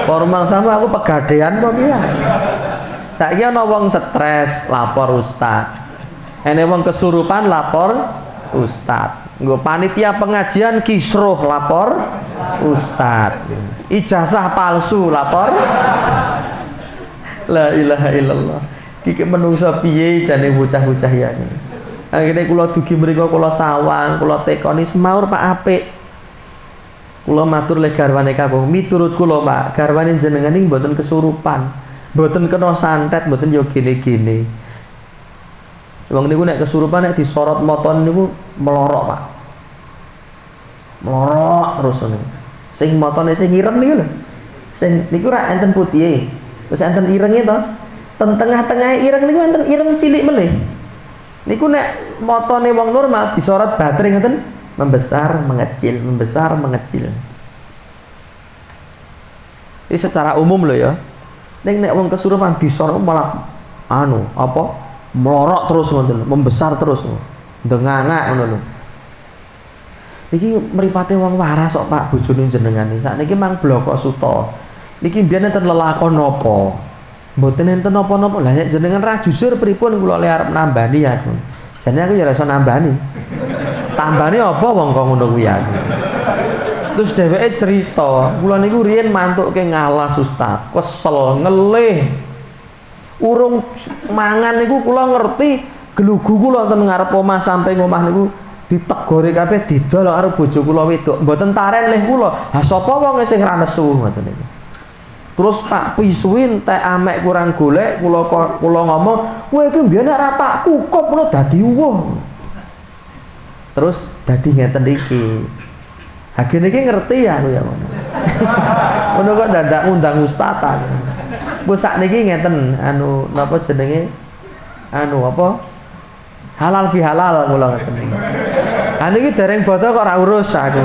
Kormang sama aku pegadean kok piye. Saiki ana wong stres lapor ustaz. Ene wong kesurupan lapor ustaz. Nggo panitia pengajian kisruh lapor ustaz. Ijazah palsu lapor. La ilaha illallah. Iki menungso piye jane bocah-bocah ya. Akhirnya kula dugi mriku kula sawang, kula tekoni semaur Pak apik. Kula matur le garwane kakung, miturut kula Pak, garwane jenengan iki mboten kesurupan, mboten kena santet, mboten yo gene-gene. Wong niku nek kesurupan nek disorot moton niku melorok Pak. Melorok terus niku. Sing motone sing ireng niku lho. Sing niku ra enten putihe. Terus enten irenge to. Ten tengah-tengah ireng niku enten ireng cilik meneh. Niku nek motone wong normal disorot baterai ngeten membesar mengecil, membesar mengecil. Ini secara umum loh ya. Nek wong kesurupan disorot malah melorok terus ngoten, membesar terus. Ndengangak ngono lho. Niki mripate wong waras kok Pak bojone jenengan iki. Sakniki mang bloko suta. Niki mbiyen enten lelakon napa? Mboten enten napa-napa. Lah nek jenengan ra jujur pripun kula le arep nambani aku. Jane aku ya ora iso nambani. Tambane apa wong kok ngono kuwi aku. Terus dheweke cerita, kula niku riyen mantuke ngalas Ustaz, kesel, ngelih. Urung mangan niku kula ngerti gelugu kula ten ngarep omah sampai ngomah niku ditegori kabeh didol karo bojo kula wedok. Mboten taren lih kula. Ha sapa wong sing ra nesu ngoten niku. Terus tak pisuin teh amek kurang golek kula ngomong, kowe iki mbiyen nek ra tak kukup ngono dadi uwuh. Terus dadi ngeten iki. Hage niki ngerti ya aku ya ngono. Ngono kok dadak ngundang ustatan. Mbok sakniki ngeten napa jenenge halal bihalal kula ngeten iki. Niki dereng bodo kok ora urus aku.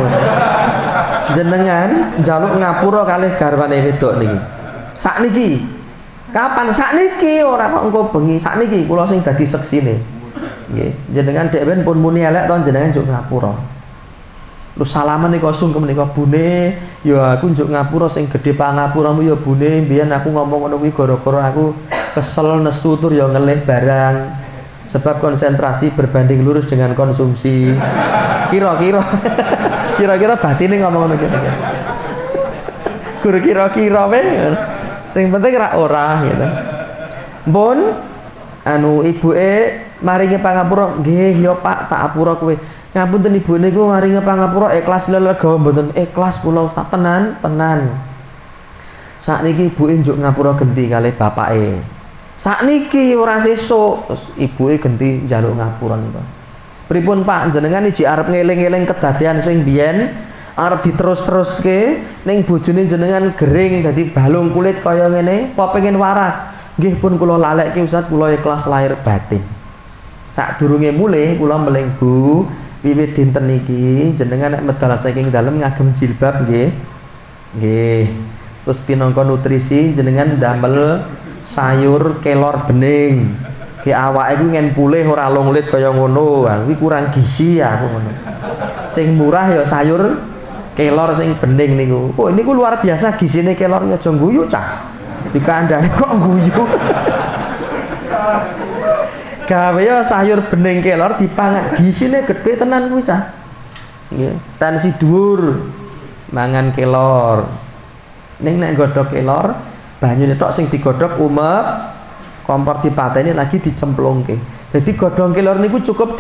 Jenengan njaluk ngapura kalih garwane wedok niki. Sakniki. Kapan sakniki ora kok engko bengi. Sakniki kula sing dadi seksine. Nggih, jenengan dek ben pun muni elek to jenengan njuk ngapura. Terus salaman niku sungkem menika bune, ya aku njuk ngapura sing gedhe pangapuramu ya bune, mbiyen aku ngomong ngono kuwi gara-gara aku kesel nesu tur ya ngelih barang. Sebab konsentrasi berbanding lurus dengan konsumsi. Kira-kira batine ngomong ngono kira. Guru kira-kira wae. Sing penting ora gitu. Mpun ibuke maringi pangapura, nggih ya Pak, tak apura kowe. Ngapunten ibu niku maringi pangapura ikhlas lelegawa mboten ikhlas kula Ustaz tenan. Sakniki ibuke njuk ngapura genti kalih bapake. Sakniki ora sesuk terus ibuke genti njaluk ngapura niku. Pripun Pak jenengan iki arep ngeling-eling kedadian sing biyen arep diterus-teruske ning bojone jenengan gering dadi balung kulit kaya ngene apa pengen waras? Nggih pun kula lalekke Ustaz kula ikhlas lahir batin. Sadurunge mulih kula meling Bu, wiwit dinten niki jenengan nek medal saking dalem ngagem jilbab nggih. Nggih. Terus pinangka nutrisi jenengan ndamel sayur kelor bening. Ki awake iku ngen pulih ora longlit kaya ngono. Kuwi kurang gizi ya aku ngono. Sing murah ya sayur kelor sing bening niku. Oh niku luar biasa gizine kelor aja guyu cah. Dikandani kok guyu. Gawe ya sayur bening kelor dipangan gizine gedhe tenan kuwi cah. Nggih, tensi dhuwur. Mangan kelor. Ning nek godhog kelor, banyune tok sing digodhog umep, kompor dipateni lagi dicemplungke. Jadi godhong kelor niku cukup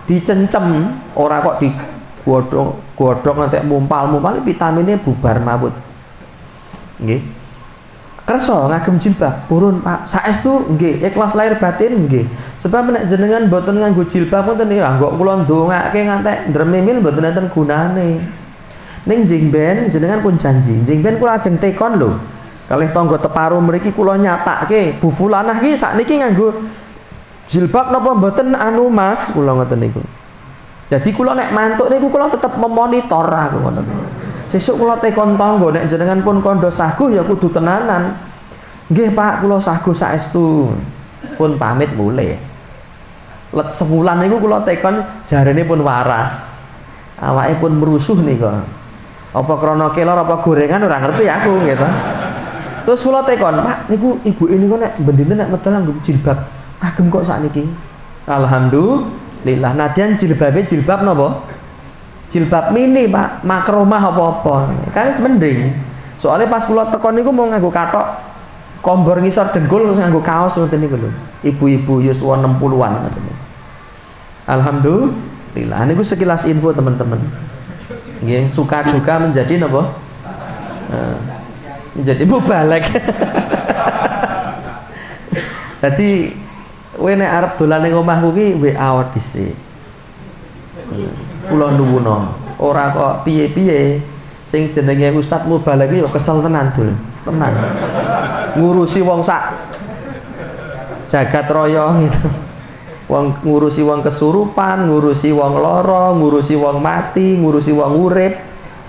dicencem, ora kok digodhog nganti mumpal-mumpal vitaminnya bubar mawut. Nggih. Kersa ngagem jilbab purun Pak saestu nggih ikhlas lahir batin nggih Sebab nek jenengan mboten nganggo jilbab ngoten niku anggo kula ndongake ngantek ndremimil mboten enten gunane. Ning jengben jenengan pun janji, jengben kula ajeng tekon lho. Kalih tangga teparu mriki kula nyatake Bu Fulanah iki sakniki nganggo jilbab napa mboten anu Mas, kula ngoten niku. Jadi kula nek mantuk niku kula tetep memonitor aku ngoten. Sesuk kula tekon tangga nek jenengan pun kandha saguh ya kudu tenanan. Nggih Pak, kula saguh saestu. Pun pamit mulai. Let sebulan niku kula tekon jarene pun waras. Awake pun merusuh niku. Apa krana kelor apa gorengan ora ngerti aku gitu. Terus kula tekon, Pak, niku ibu ini kok nek bendina nek medal nganggo jilbab. Agem kok sakniki. Alhamdulillah. Nadyan jilbabe jilbab napa? Jilbab mini, Pak. Makromah apa-apa. Kan wis mending. Soalnya pas kula tekon niku mau nganggo kathok kombor ngisor dengkul terus nganggo kaos ngoten niku lho. Ibu-ibu yuswa 60-an ngoten niku. Alhamdulillah. Niku sekilas info teman-teman. Nggih, suka duka menjadi napa? Menjadi mubalek. Dadi kowe nek arep dolan ning omahku ki WA dhisik. Kula nuwuna, ora kok piye-piye. Sing jenenge Ustaz Mubalek ya kesel tenan dul. Tenan. Ngurusi wong sak jagat raya gitu. Wong ngurusi wong kesurupan, ngurusi wong lara, ngurusi wong mati, ngurusi wong urip,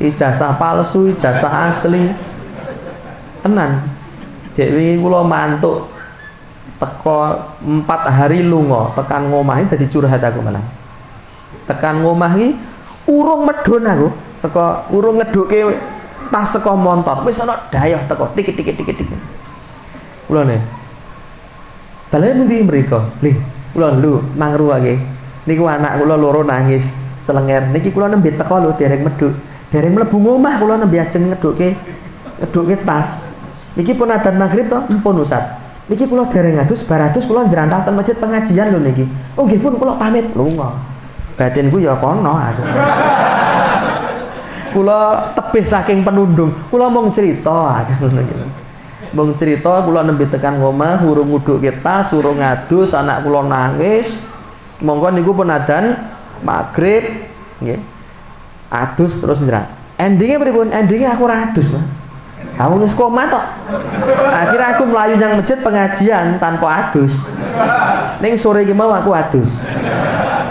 ijazah palsu, ijazah asli. Tenan. Dek wingi kula mantuk teko 4 hari lunga, tekan ngomah dadi curhat aku malah. Tekan ngomah iki urung medhun aku, saka urung ngeduke tas saka montor. Wis ana dayoh teko tik-tik. Kula ne. Bale pundi mriko? Lih, kula lho mangruwake. Niku anak kula loro nangis selenger. Niki kula nembe teko lho dereng medhuk. Dereng mlebu ngomah kula nembe ajeng ngeduke tas. Niki pun adzan maghrib to, mpun Ustaz. Niki kula dereng adus baratus kula njrantah ten masjid pengajian lho niki. Oh nggih pun kula pamit lunga. Batinku ya kono aku. Kula tebih saking penundung. Kula mung crita ngono iki. Mung crita kula nembe tekan omah urung ngudhuke tas, urung ngadus, anak kula nangis. Monggo niku pun adzan maghrib nggih. Adus terus njrat. Endinge pripun? Endinge aku ora adus, Mas. Aku wis koma tok. Akhirnya aku melayu nang masjid pengajian tanpa adus. Ning sore iki mau aku adus.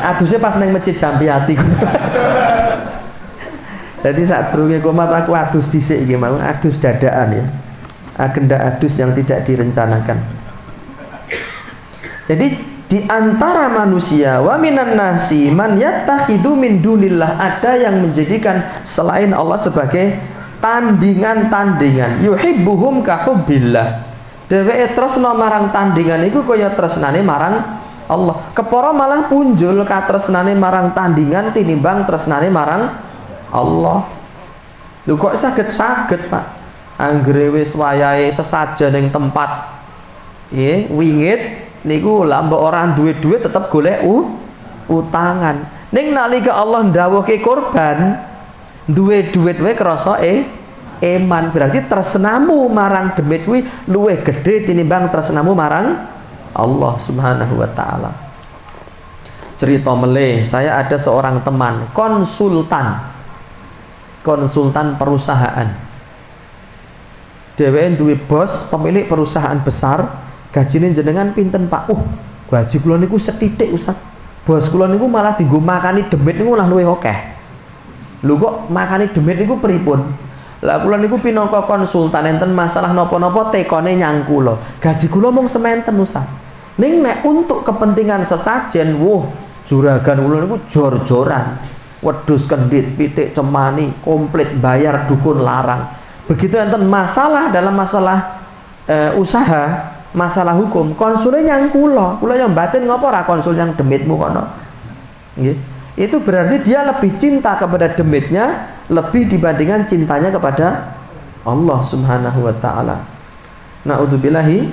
Adusnya pas nang masjid Jampiati. Jadi saat durunge komat aku adus dhisik iki mau, adus dadaan ya. Agenda adus yang tidak direncanakan. Jadi di antara manusia wa minan nasi man yattakhidhu min dunillah, ada yang menjadikan selain Allah sebagai tandingan-tandingan. Yuhibbuhum ka hubbillah. Dheweke tresna marang tandingan iku kaya tresnane marang Allah. Kepara malah punjul katresnane marang tandingan tinimbang tresnane marang Allah. Lho kok saged-saged, Pak. Anggere wis wayahe sesajen ning tempat nggih wingit niku lah mbok ora duwe duit tetep golek utangan. Ning nalika Allah ndawuhke korban duwe duit wae krasa eman, berarti tresnamu marang demit kuwi luwih gedhe tinimbang tresnamu marang Allah Subhanahu wa taala. Cerita meleh, saya ada seorang teman konsultan perusahaan. Dheweke duwe bos pemilik perusahaan besar, gajine jenengan pinten Pak? Gaji kula niku sethithik Ustaz. Bos kula niku malah dienggo makani demit niku malah luwih akeh. Lho kok makani demit niku pripun? Lah kula niku pinangka konsultan enten masalah napa-napa tekone nyang kula. Gaji kula mung sementen Ustaz. Ning nek untuk kepentingan sesajen, juragan kula niku jor-joran. Wedhus kendit, pitik cemani, komplit bayar dukun larang. Begitu enten masalah dalam masalah usaha, masalah hukum, konsulnya nyang kula yang batin ngopo ora konsul yang demitmu kono. Nggih. Itu berarti dia lebih cinta kepada demitnya lebih dibandingkan cintanya kepada Allah Subhanahu wa taala. Naudzubillahi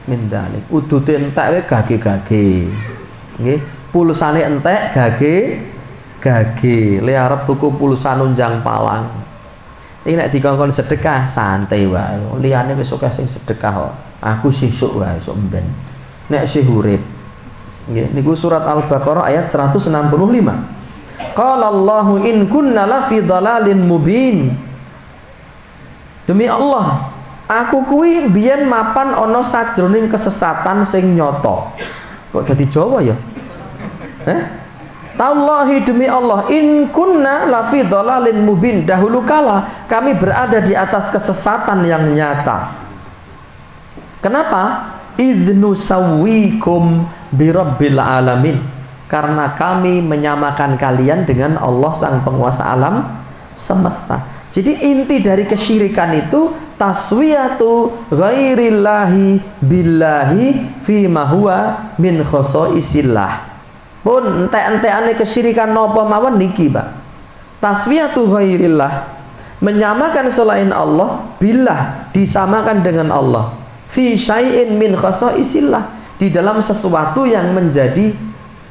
min dzalik. Udute entek wae gage-gage. Nggih, pulsane entek gage. Le arep tuku pulsa nunjang palang. Iki nek dikongkon sedekah santai wae. Liyane wis akeh sing sedekah kok. Aku sesuk wae sok mben. Nek sih urip Nggih, niku surat Al-Baqarah ayat 165. Qala Allahu in kunna lafi dhalalin mubin. Demi Allah, aku kuwi biyen mapan ana sajroning kesesatan sing nyata. Kok dadi Jawa ya? Tallahi demi Allah, in kunna lafi dhalalin mubin. Dahulu kala kami berada di atas kesesatan yang nyata. Kenapa? Idnu sawwikum birabbil alamin. Karena kami menyamakan kalian dengan Allah sang penguasa alam semesta. Jadi inti dari kesyirikan itu taswiyatu ghairillahi billahi fima huwa min khosaisillah. Pun ente-enteane kesyirikan napa mawon niki, Pak. Taswiyatu ghairillah, menyamakan selain Allah, billah, disamakan dengan Allah. Fi syai'in min khosaisillah, di dalam sesuatu yang menjadi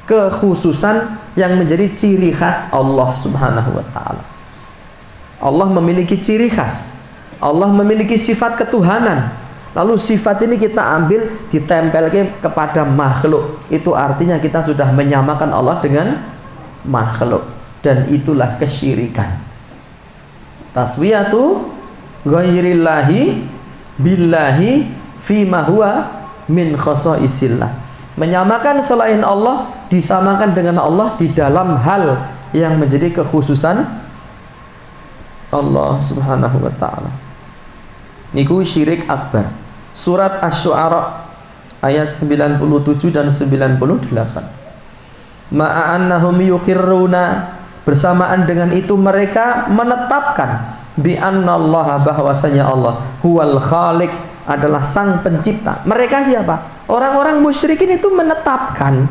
kekhususan, yang menjadi ciri khas Allah Subhanahu wa taala. Allah memiliki ciri khas, Allah memiliki sifat ketuhanan. Lalu sifat ini kita ambil ditempelkan kepada makhluk. Itu artinya kita sudah menyamakan Allah dengan makhluk, dan itulah kesyirikan. Taswiyatu ghairillahi billahi fima huwa min khosaisillah. Menyamakan selain Allah, disamakan dengan Allah di dalam hal yang menjadi kekhususan Allah Subhanahu wa taala. Niku syirik akbar. Surat Asy-Syu'ara ayat 97 dan 98. Ma'annahum yuqirruna, bersamaan dengan itu mereka menetapkan bi annallaha, bahwasanya Allah huwal khaliq, adalah sang pencipta. Mereka siapa? Orang-orang musyrikin itu menetapkan,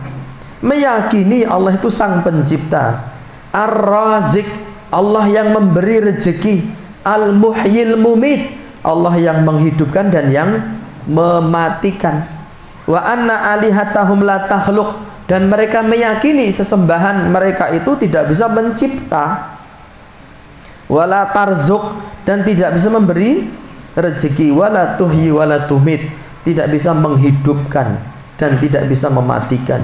meyakini Allah itu sang pencipta. Ar-Razik, Allah yang memberi rezeki. Al-Muhyil Mumit, Allah yang menghidupkan dan yang mematikan. Wa anna alihatahum la takhluq, dan mereka meyakini sesembahan mereka itu tidak bisa mencipta. Wala tarzuk, dan tidak bisa memberi rezeki. Wala tuhyi wala tumit, tidak bisa menghidupkan dan tidak bisa mematikan.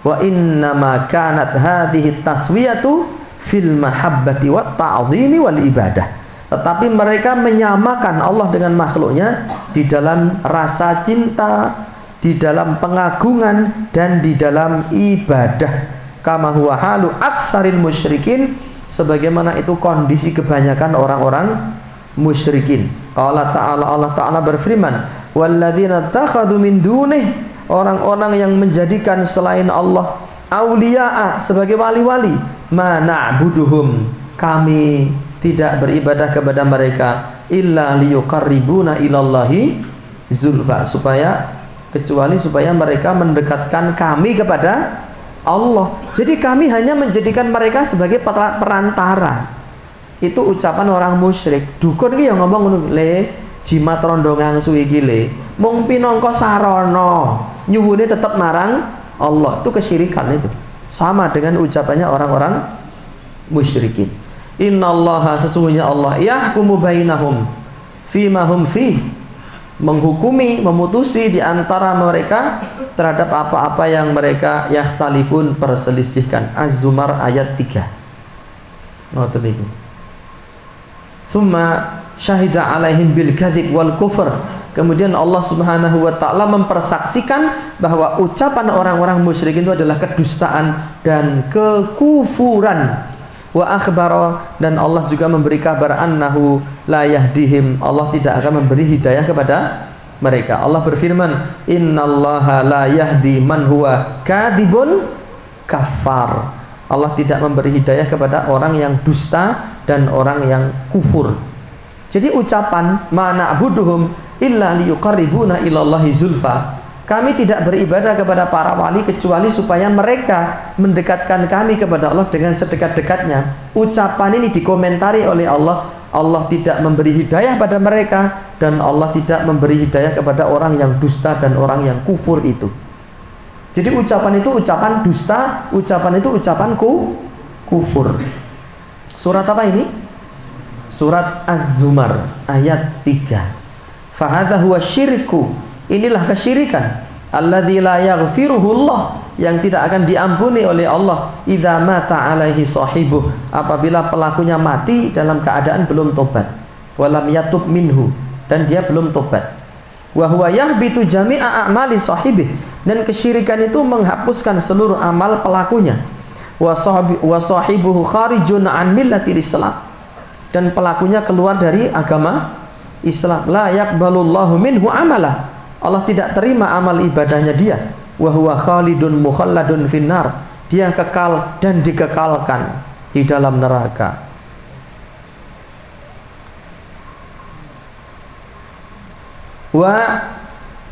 Wa innama kanat hadhihi taswiyatu fil mahabbati wat ta'zimi wal ibadah. Tetapi mereka menyamakan Allah dengan makhluknya di dalam rasa cinta, di dalam pengagungan, dan di dalam ibadah. Kama huwa halu aksaril musyrikin, sebagaimana itu kondisi kebanyakan orang-orang musyrikin. Allah Ta'ala berfirman, walladzina takhadu min dunih, orang-orang yang menjadikan selain Allah auliya'a, sebagai wali-wali, ma na'buduhum, kami tidak beribadah kepada mereka illa liyuqarribuna ilallahi zulfa, kecuali supaya mereka mendekatkan kami kepada Allah. Jadi kami hanya menjadikan mereka sebagai perantara. Itu ucapan orang musyrik. Dukun ki yang ngomong ngono, le jimat rondo ngangsu iki le mung pinangka sarana, nyuwune tetep marang Allah. Itu kesyirikan itu. Sama dengan ucapannya orang-orang musyrikin. Innallaha, sesungguhnya Allah, yahkumu bainahum fima hum fih, menghukumi, memutusi di antara mereka terhadap apa-apa yang mereka yakhtalifun, perselisihkan. Az-Zumar ayat 3. Ngoten niku. Summa syahida alaihim bil kadzib wal kufr. Kemudian Allah Subhanahu wa taala mempersaksikan bahwa ucapan orang-orang musyrik itu adalah kedustaan dan kekufuran. Wa akhbara, dan Allah juga memberi kabar annahu la yahdihim, Allah tidak akan memberi hidayah kepada mereka. Allah berfirman, innallaha la yahdi man huwa kadzibun kafar. Allah tidak memberi hidayah kepada orang yang dusta dan orang yang kufur. Jadi ucapan ma na'buduhum illa liyuqarribuna ilallahi zulfa, kami tidak beribadah kepada para wali kecuali supaya mereka mendekatkan kami kepada Allah dengan sedekat-dekatnya. Ucapan ini dikomentari oleh Allah. Allah tidak memberi hidayah pada mereka, dan Allah tidak memberi hidayah kepada orang yang dusta dan orang yang kufur itu. Jadi ucapan itu ucapan dusta, ucapan itu ucapan kufur. Surat apa ini? Surat Az-Zumar ayat 3. Fahadha huwa syirku, inilah kesyirikan. alladzi la yaghfiruhullah, yang tidak akan diampuni oleh Allah, idza mata alaihi sahibuh, apabila pelakunya mati dalam keadaan belum tobat, walam yatub minhu, dan dia belum tobat. Wa huwa yahbitu jami'a a'mali sahibih, dan kesyirikan itu menghapuskan seluruh amal pelakunya. Wa sahibuhu kharijun an millatil Islam, dan pelakunya keluar dari agama Islam. La yaqbalullahu minhu amalah, Allah tidak terima amal ibadahnya dia. Wa huwa khalidun mukhalladun finnar, dia kekal dan dikekalkan di dalam neraka. Wa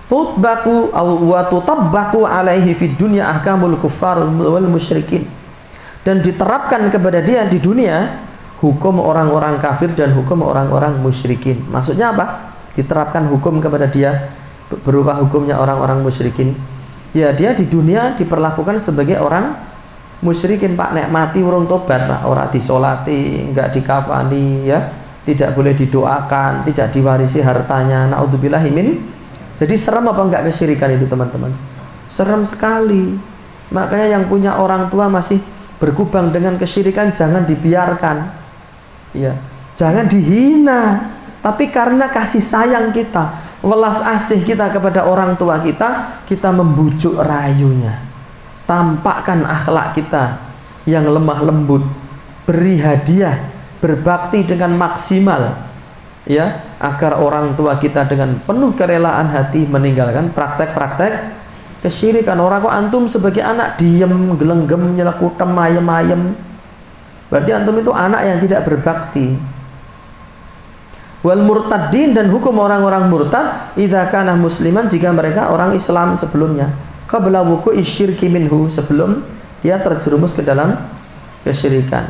tutbaku wa tutabbaku alaihi fid dunya ahkamul kuffar wal musyrikin, dan diterapkan kepada dia di dunia hukum orang-orang kafir dan hukum orang-orang musyrikin. Maksudnya apa? Diterapkan hukum kepada dia berupa hukumnya orang-orang musyrikin. Ya, dia di dunia diperlakukan sebagai orang musyrikin, Pak. Nek mati urung tobat, Pak, ora disolati, enggak dikafani, ya, tidak boleh didoakan, tidak diwarisi hartanya. Naudzubillahi min. Jadi serem apa enggak kesyirikan itu, teman-teman? Serem sekali. Makanya yang punya orang tua masih berkubang dengan kesyirikan, jangan dibiarkan. Ya, jangan dihina. Tapi karena kasih sayang kita, welas asih kita kepada orang tua kita, kita membujuk rayunya. Tampakkan akhlak kita yang lemah lembut, beri hadiah, berbakti dengan maksimal, ya, agar orang tua kita dengan penuh kerelaan hati meninggalkan praktek-praktek kesyirikan. Orang kok antum sebagai anak diem, gelenggem, nyelekutem, ayem-ayem, berarti antum itu anak yang tidak berbakti. Wal murtadin, dan hukum orang-orang murtad idza kana musliman, jika mereka orang Islam sebelumnya, qabla wuqu'i syirki minhu, sebelum dia terjerumus ke dalam kesyirikan.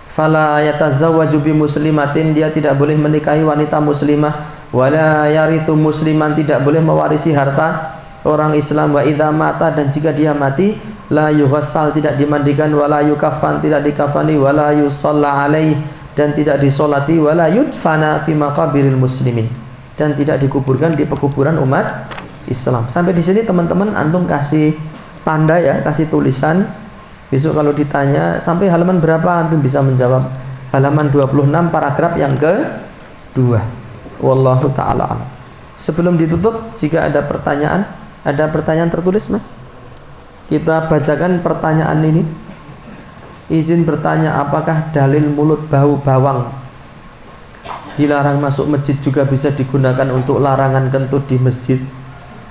Fala yatazawwaju bi muslimatin, dia tidak boleh menikahi wanita muslimah. Wala yarithu musliman, tidak boleh mewarisi harta orang Islam. Wa idza mata, dan jika dia mati, la yughassal, tidak dimandikan, wala yukafan, tidak dikafani, wala yusalla alaih, dan tidak disolati, wala yudfana fi maqabiril muslimin, dan tidak dikuburkan di pekuburan umat Islam. Sampai di sini teman-teman, antum kasih tanda ya, kasih tulisan. Besok kalau ditanya sampai halaman berapa, antum bisa menjawab. Halaman 26 paragraf yang kedua. Wallahu ta'ala a'lam. Sebelum ditutup, jika ada pertanyaan tertulis, Mas, kita bacakan pertanyaan ini. Izin bertanya, apakah dalil mulut bau bawang dilarang masuk masjid juga bisa digunakan untuk larangan kentut di masjid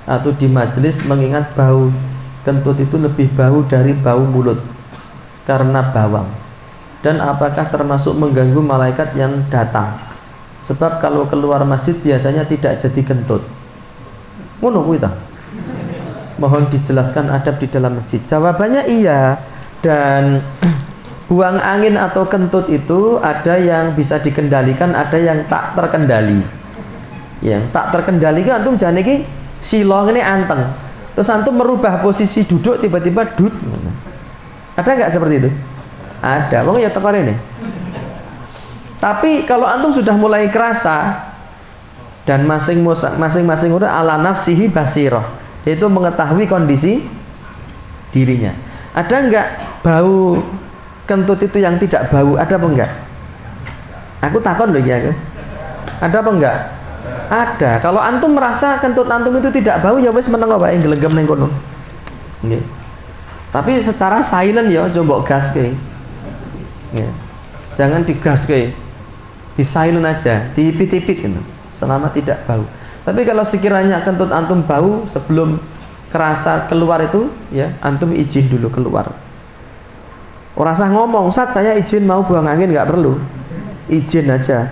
atau di majelis, mengingat bau kentut itu lebih bau dari bau mulut karena bawang? Dan apakah termasuk mengganggu malaikat yang datang? Sebab kalau keluar masjid biasanya tidak jadi kentut. Ngono kuwi ta? Mohon dijelaskan adab di dalam masjid. Jawabannya iya. Dan buang angin atau kentut itu ada yang bisa dikendalikan, ada yang tak terkendali. Yang tak terkendali kan antum jane iki silong ini anteng, terus antum merubah posisi duduk tiba-tiba dut. Ada nggak seperti itu? Ada. Wong ya tekor ini. Tapi kalau antum sudah mulai kerasa, dan masing-masing udah ala nafsihi basirah, yaitu mengetahui kondisi dirinya. Ada enggak bau kentut itu yang tidak bau? Ada apa enggak? Aku takon loh ya. Ada apa enggak? Ada. Kalau antum merasa kentut antum itu tidak bau, ya wis meneng wae nglenggem ning kono. Nggih. Tapi secara silent ya, coba gas ke. Nggih. Jangan digas ke. Di silent aja, tipit-tipit gitu. Selama tidak bau. Tapi kalau sekiranya kentut antum bau sebelum kerasa keluar itu, ya antum izin dulu keluar. Ora usah ngomong, "Ustaz, saya izin mau buang angin," nggak perlu. Izin aja.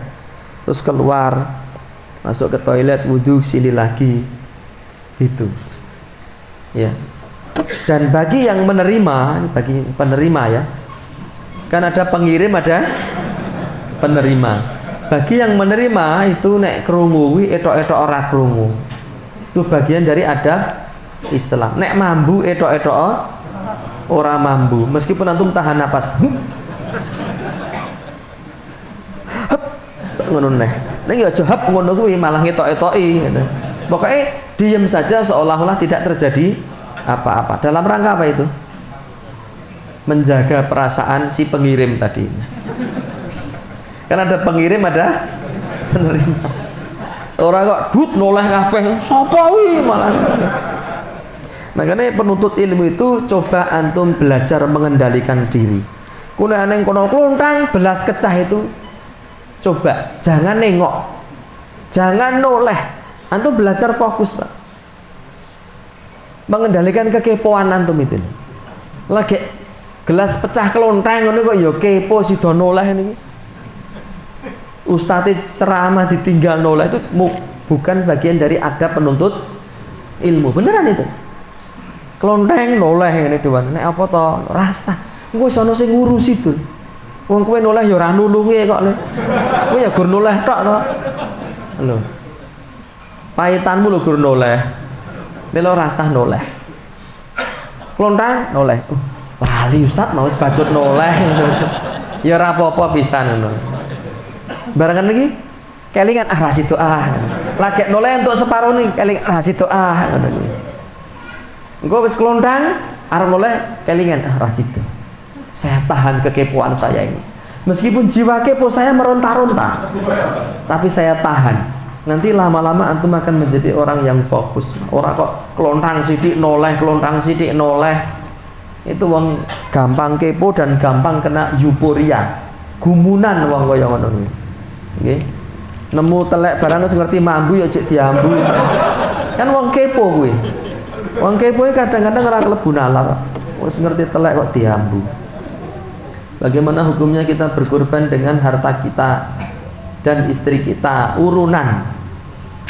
Terus keluar, masuk ke toilet, wudhu, sini lagi. Gitu. Ya. Dan bagi yang menerima, ini bagi penerima ya. Kan ada pengirim, ada penerima. Bagi yang menerima itu nek krungu kuwi etok-etok ora krungu. Itu bagian dari adab Islam. Nek mambu etok-etok ora mambu, meskipun antum tahan napas. Hep ngono neh. Nek ya aja hep ngono kuwi malah ngetok-etoki gitu. Pokoke Diam saja seolah-olah tidak terjadi apa-apa. Dalam rangka apa itu? Menjaga perasaan si pengirim tadi. Kan ada pengirim, ada penerima. Orang kok dut noleh kabeh, sapa wi malah. Makanya penuntut ilmu itu coba antum belajar mengendalikan diri. Kuna neng kono klontang belas kecah itu, coba jangan nengok, jangan noleh. Antum belajar fokus, Pak. Mengendalikan kekepoan antum itu. Lagi gelas pecah klontang ngono kok ya kepo sida noleh niki. Ustadz ceramah ditinggal noleh itu bukan bagian dari adab penuntut ilmu. Beneran itu. Klonteng noleh ngene dewan. Nek apa to? Rasa. Engko wis ana sing ngurusi Dul. Wong kowe noleh ya ora nulungi kok le. Kowe ya gur noleh tok to. Lho. Paitanmu lho gur noleh. Melo rasah noleh. Klontang noleh. Lali Ustaz mau wis bacot noleh. Ya ora apa-apa pisan ngono. Barengan lagi kelingan rasitu lagi noleh untuk separuh nih kelingan rasitu engko wis klontang arep noleh kelingan rasitu. Saya tahan kekepoan saya ini, meskipun jiwa kepo saya meronta-ronta, tapi saya tahan. Nanti lama-lama antum akan menjadi orang yang fokus. Orang kok klontang sidik noleh, klontang sidik noleh. Itu wong gampang kepo dan gampang kena euforia, gumunan wong kaya ngono kuwi. Nggih. Nemu telek barang wis ngerti mambu ya cek diambu. Kan wong kepo kuwi. Wong kepo kadang-kadang ora klebu nalar. Wis ngerti telek kok diambu. Bagaimana hukumnya kita berkorban dengan harta kita dan istri kita urunan?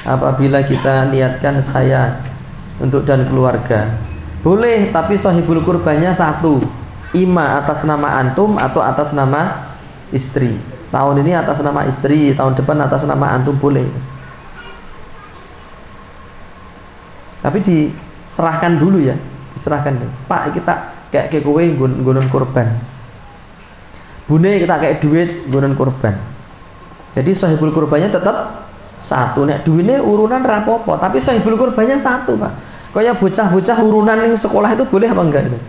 Apabila kita niatkan saya untuk dan keluarga. Boleh, tapi sahibul kurbannya satu. Ima atas nama antum atau atas nama istri. Tahun ini atas nama istri, tahun depan atas nama antum boleh. Tapi diserahkan dulu ya, diserahkan dulu. Pak, kita kayak kowe nggon kurban. Bune kita kayak duit nggon kurban. Jadi sahibul kurbannya tetap satu. Nek duwine urunan ra apa-apa, tapi sahibul kurbannya satu, Pak. Kayak bocah-bocah urunan ning sekolah itu boleh apa enggak itu?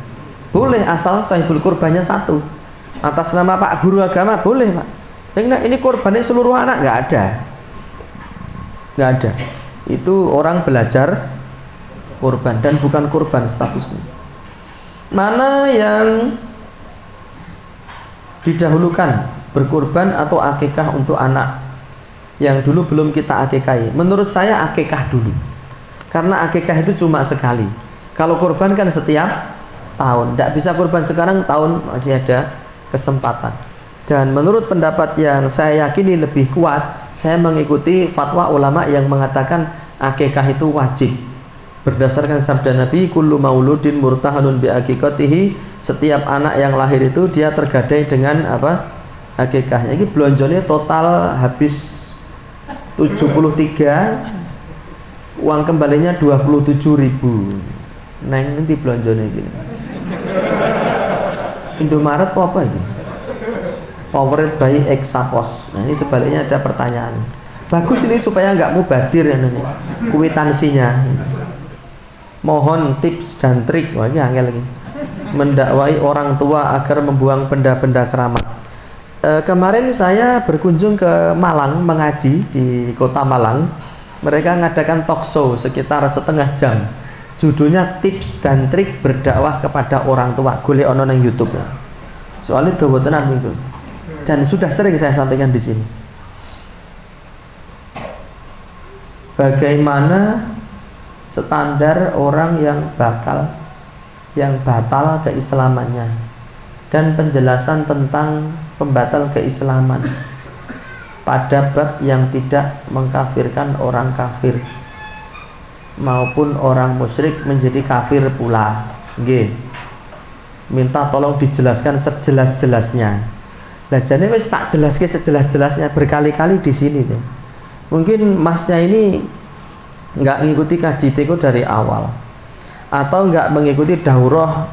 Boleh, asal sahibul kurbannya satu. Atas nama Pak Guru Agama boleh, Pak. Ini korbannya seluruh anak nggak ada. Itu orang belajar korban dan bukan korban statusnya. Mana yang didahulukan, berkorban atau akikah untuk anak yang dulu belum kita akikahi? Menurut saya akikah dulu, karena akikah itu cuma sekali. Kalau korban kan setiap tahun. Tidak bisa korban sekarang, tahun masih ada kesempatan. Dan menurut pendapat yang saya yakini lebih kuat, saya mengikuti fatwa ulama yang mengatakan akikah itu wajib. Berdasarkan sabda Nabi, kullu mauludin murtahanun bi akikatihi, setiap anak yang lahir itu dia tergadai dengan apa? Akikahnya. Ini belonjone total habis 73, uang kembalinya 27.000. Neng nanti belonjone gini. Indomaret apa ini? Powered by Exakos. Nah, ini sebaliknya ada pertanyaan. Bagus ini supaya nggak mubadir ya nih. Kuitansinya. Mohon tips dan trik. Wah, ini angel lagi. Mendakwai orang tua agar membuang benda-benda keramat. Kemarin saya berkunjung ke Malang mengaji di kota Malang. Mereka ngadakan talk show sekitar setengah jam. Judulnya tips dan trik berdakwah kepada orang tua. Golek ono nang YouTube ya. Soalnya dawa tenan minggu. Dan sudah sering saya sampaikan di sini. Bagaimana standar orang yang batal keislamannya dan penjelasan tentang pembatal keislaman pada bab yang tidak mengkafirkan orang kafir maupun orang musyrik menjadi kafir pula. Nggih. Minta tolong dijelaskan sejelas-jelasnya. Lah jane wis tak jelaske sejelas-jelasnya berkali-kali di sini tuh. Mungkin masnya ini nggak mengikuti kaji teko dari awal, atau nggak mengikuti daurah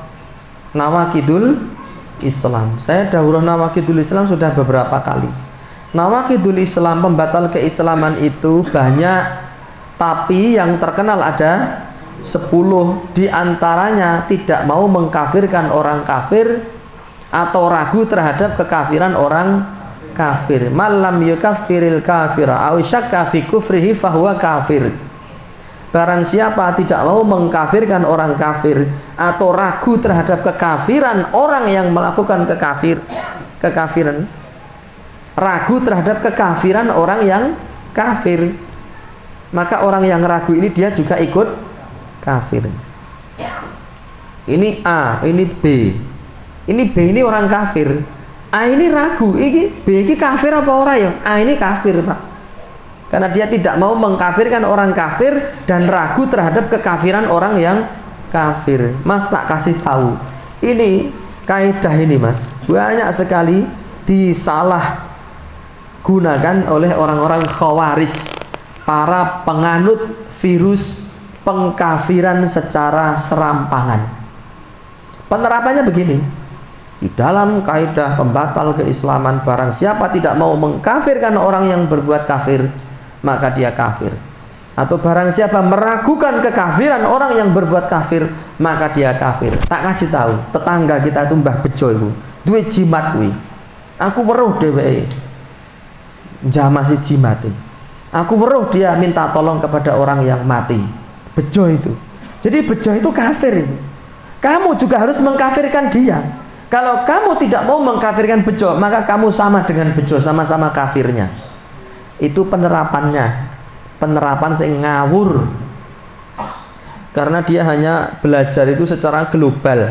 Nawaqidul Islam. Saya daurah Nawaqidul Islam sudah beberapa kali. Nawaqidul Islam, pembatal keislaman itu banyak Tapi yang terkenal ada 10, di antaranya tidak mau mengkafirkan orang kafir atau ragu terhadap kekafiran orang kafir. Malam yukaffiril kafira aw syakka fi kufrihi fahuwa kafir. Barang siapa tidak mau mengkafirkan orang kafir atau ragu terhadap kekafiran orang yang melakukan kekafiran, ragu terhadap kekafiran orang yang kafir, maka orang yang ragu ini dia juga ikut kafir. Ini A, ini B. Ini B ini orang kafir. A ini ragu, ini B ini kafir apa ora ya? A ini kafir, Pak. Karena dia tidak mau mengkafirkan orang kafir dan ragu terhadap kekafiran orang yang kafir. Mas tak kasih tahu. Ini kaidah ini, Mas, banyak sekali disalah gunakan oleh orang-orang khawarij, para penganut virus pengkafiran secara serampangan. Penerapannya begini, di dalam kaidah pembatal keislaman, barang siapa tidak mau mengkafirkan orang yang berbuat kafir, maka dia kafir. Atau barang siapa meragukan kekafiran orang yang berbuat kafir, maka dia kafir. Tak kasih tahu, tetangga kita itu Mbah Bejo itu duwe jimat kuwi. Aku weruh dheweke njamasi jimate. Aku weruh dia minta tolong kepada orang yang mati. Bejo itu. Jadi Bejo itu kafir itu. Kamu juga harus mengkafirkan dia. Kalau kamu tidak mau mengkafirkan Bejo, maka kamu sama dengan Bejo, sama-sama kafirnya. Itu penerapannya. Penerapan sing ngawur. Karena dia hanya belajar itu secara global.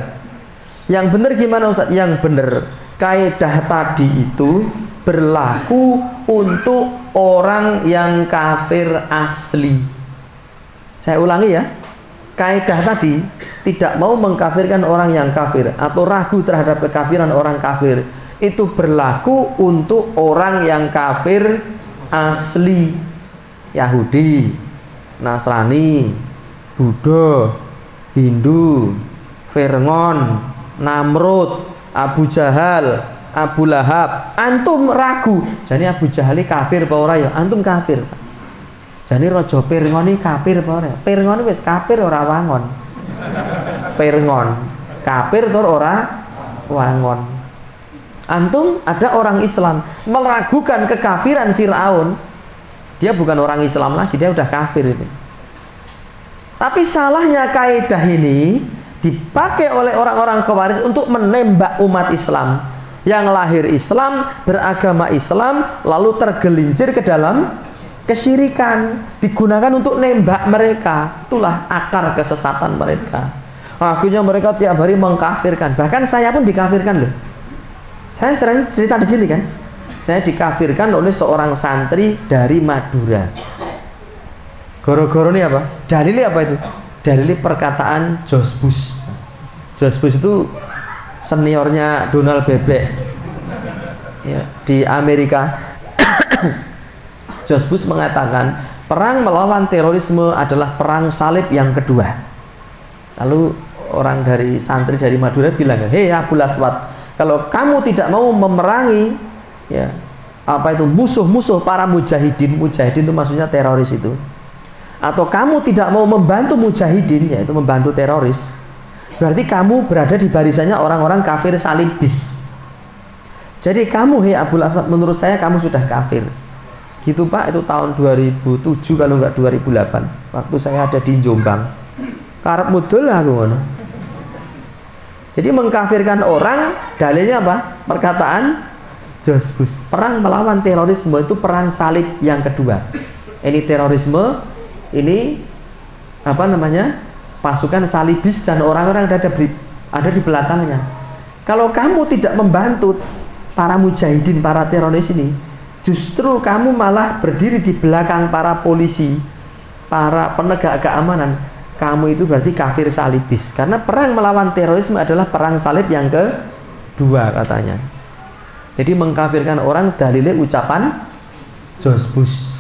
Yang benar gimana Ustaz? Yang benar, kaidah tadi itu berlaku untuk orang yang kafir asli. Saya ulangi ya, kaidah tadi tidak mau mengkafirkan orang yang kafir atau ragu terhadap kekafiran orang kafir, itu berlaku untuk orang yang kafir asli, Yahudi, Nasrani, Buddha, Hindu, Fir'aun, Namrud, Abu Jahal, Abu Lahab. Antum ragu, jadi Abu Jahal kafir apa ora ya? Antum kafir. Jadi raja Fir'aun iki kafir apa ora? Fir'aun wis kafir ora wangon. Fir'aun kafir tur ora wangon. Antum ada orang Islam meragukan kekafiran Fir'aun, dia bukan orang Islam lagi, dia udah kafir itu. Tapi salahnya kaidah ini dipakai oleh orang-orang Khawarij untuk menembak umat Islam yang lahir Islam, beragama Islam, lalu tergelincir ke dalam kesyirikan, digunakan untuk nembak mereka. Itulah akar kesesatan mereka. Akhirnya mereka tiap hari mengkafirkan. Bahkan saya pun dikafirkan loh. Saya sering cerita di sini kan. Saya dikafirkan oleh seorang santri dari Madura. Goro-goro ini apa? Dalilnya apa itu? Dalilnya perkataan George Bush. George Bush itu seniornya Donald Bebek ya, di Amerika. George Bush mengatakan perang melawan terorisme adalah perang salib yang kedua. Lalu orang dari santri dari Madura bilang, hei Abul Aswad, kalau kamu tidak mau memerangi ya apa itu musuh-musuh para mujahidin itu maksudnya teroris itu, atau kamu tidak mau membantu mujahidin, yaitu membantu teroris, berarti kamu berada di barisannya orang-orang kafir salibis. Jadi kamu, hei Abul Aswad, menurut saya kamu sudah kafir. Gitu Pak, itu tahun 2007 kalau enggak 2008, waktu saya ada di Jombang. Karep mudul aku ngono. Jadi mengkafirkan orang, dalilnya apa? Perkataan George Bush. Perang melawan terorisme itu perang salib yang kedua. Ini terorisme, ini apa namanya? Pasukan salibis dan orang-orang yang ada di belakangnya. Kalau kamu tidak membantu para mujahidin, para teroris ini, justru kamu malah berdiri di belakang para polisi, para penegak keamanan, kamu itu berarti kafir salibis. Karena perang melawan terorisme adalah perang salib yang kedua katanya. Jadi mengkafirkan orang dalilnya ucapan George Bush.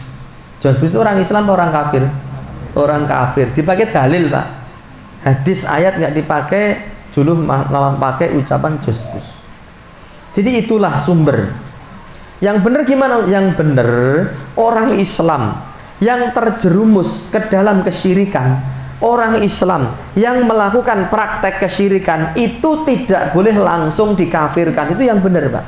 George Bush itu orang Islam atau orang kafir? Orang kafir. Dipakai dalil Pak. Hadis ayat nggak dipakai, dulu malah pakai ucapan George Bush. Jadi itulah sumber. Yang benar gimana? Yang benar orang Islam yang terjerumus ke dalam kesyirikan, orang Islam yang melakukan praktek kesyirikan itu tidak boleh langsung dikafirkan. Itu yang benar, Pak.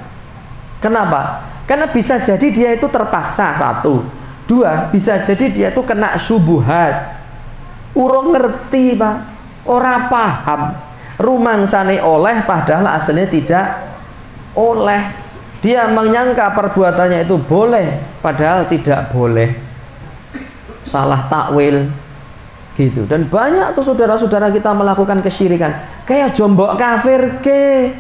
Kenapa? Karena bisa jadi dia itu terpaksa, satu. Dua, bisa jadi dia itu kena syubuhat. Urung ngerti, Pak. Ora paham. Rumangsane oleh padahal aslinya tidak oleh. Dia menyangka perbuatannya itu boleh padahal tidak boleh. Salah takwil gitu. Dan banyak tuh saudara-saudara kita melakukan kesyirikan. Kayak jombok kafir ke.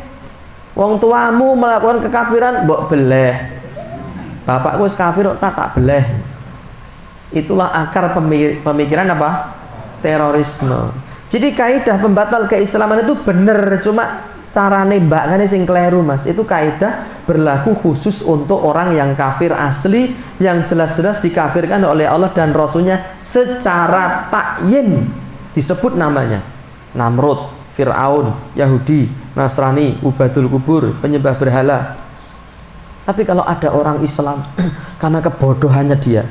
Wong tuamu melakukan kekafiran, mbok beleh. Bapakku kafir tak beleh. Itulah akar pemikiran apa? Terorisme. Jadi kaidah pembatal keislaman itu bener, cuma cara nembaknya sing keliru, Mas. Itu kaidah berlaku khusus untuk orang yang kafir asli, yang jelas-jelas dikafirkan oleh Allah dan Rasulnya secara takyin, disebut namanya Namrud, Fir'aun, Yahudi, Nasrani, Ubadul Kubur, penyembah berhala. Tapi kalau ada orang Islam karena kebodohannya dia,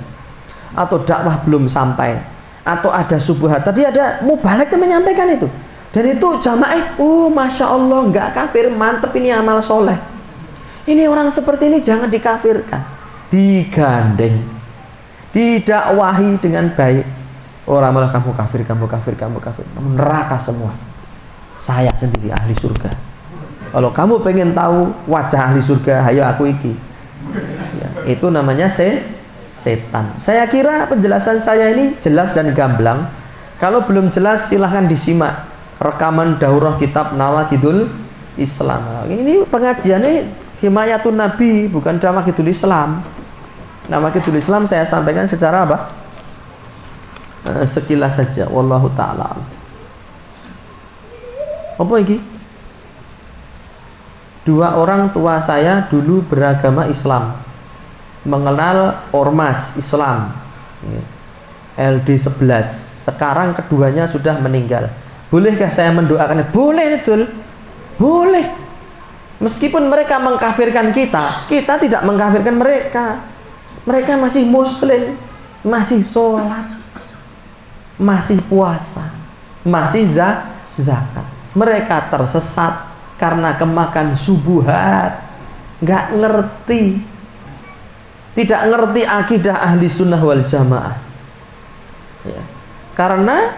atau dakwah belum sampai, atau ada subuhat, tadi ada mubalek yang menyampaikan itu, dan itu jamaah, oh masya Allah, nggak kafir, mantep, ini amal soleh, ini orang seperti ini jangan dikafirkan, digandeng, didakwahi dengan baik. Orang malah kamu kafir, kamu neraka semua. Saya sendiri ahli surga. Kalau kamu pengen tahu wajah ahli surga, hayo aku iki. Ya, itu namanya setan. Saya kira penjelasan saya ini jelas dan gamblang. Kalau belum jelas silahkan disimak rekaman daurah kitab Nawaqidul Islam. Ini pengajiannya Himayatun Nabi, bukan Nawaqidul Islam. Nawaqidul Islam saya sampaikan secara apa? Sekilas saja. Wallahu ta'ala. Apa ini? Dua orang tua saya dulu beragama Islam, mengenal ormas Islam LD11. Sekarang keduanya sudah meninggal. Bolehkah saya mendoakan? Boleh, betul. Boleh. Meskipun mereka mengkafirkan kita, kita tidak mengkafirkan mereka. Mereka masih muslim, masih sholat, masih puasa, masih zakat. Mereka tersesat karena kemakan subuhat, nggak ngerti, tidak ngerti akidah ahli sunnah wal jamaah. Ya. Karena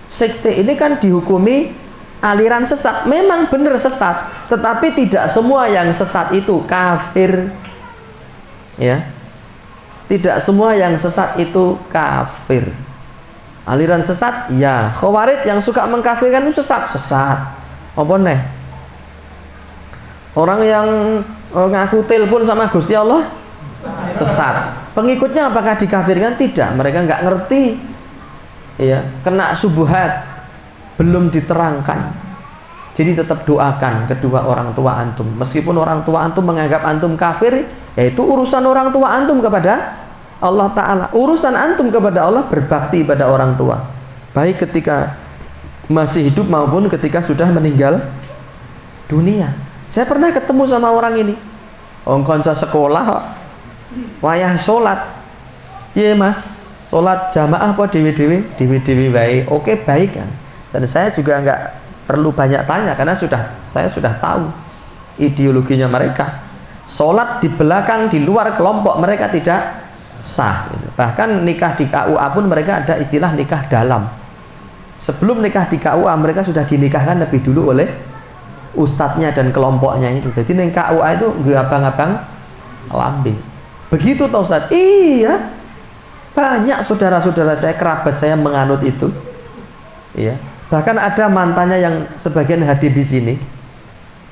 sekte ini kan dihukumi aliran sesat, memang benar sesat, tetapi tidak semua yang sesat itu kafir. Ya, tidak semua yang sesat itu kafir. Aliran sesat, ya. Khawarij yang suka mengkafirkan itu sesat. Apa nih? Orang yang ngaku telepon sama Gusti Allah sesat. Pengikutnya apakah dikafirkan? Tidak. Mereka nggak ngerti. Ya, kena subuhat, belum diterangkan. Jadi tetap doakan kedua orang tua antum. Meskipun orang tua antum menganggap antum kafir, yaitu urusan orang tua antum kepada Allah Ta'ala. Urusan antum kepada Allah berbakti pada orang tua, baik ketika masih hidup maupun ketika sudah meninggal dunia. Saya pernah ketemu sama orang ini, konco sekolah, wayah sholat. Iya mas, sholat jamaah apa dewi-dewi? Dewi-dewi baik. Oke baik kan. Dan saya juga nggak perlu banyak tanya karena saya sudah tahu ideologinya mereka. Sholat di belakang, di luar kelompok mereka tidak sah. Bahkan nikah di KUA pun mereka ada istilah nikah dalam. Sebelum nikah di KUA mereka sudah dinikahkan lebih dulu oleh ustadznya dan kelompoknya itu. Jadi ning KUA itu nggak abang-abang lambing. Begitu toh Ustaz? Iya. Banyak saudara-saudara saya, kerabat saya menganut itu. Iya. Bahkan ada mantannya yang sebagian hadir di sini.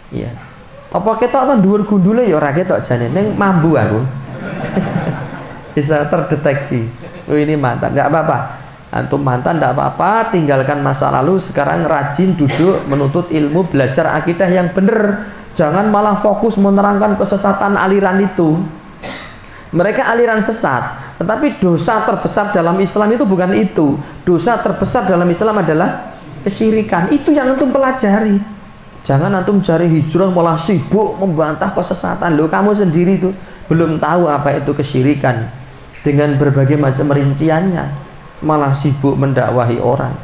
Iya. Apa ketok to dhuwur gundule ya ora ketok jane, ning mambu aku. Bisa terdeteksi. Oh ini mantan, nggak apa-apa. Antum mantan nggak apa-apa, tinggalkan masa lalu. Sekarang rajin duduk menuntut ilmu, belajar akidah yang benar. Jangan malah fokus menerangkan kesesatan aliran itu. Mereka aliran sesat, tetapi dosa terbesar dalam Islam itu bukan itu. Dosa terbesar dalam Islam adalah kesyirikan. Itu yang antum pelajari. Jangan antum cari hijrah malah sibuk membantah kesesatan. Loh, kamu sendiri itu belum tahu apa itu kesyirikan. dengan berbagai macam rinciannya, malah sibuk mendakwahi orang.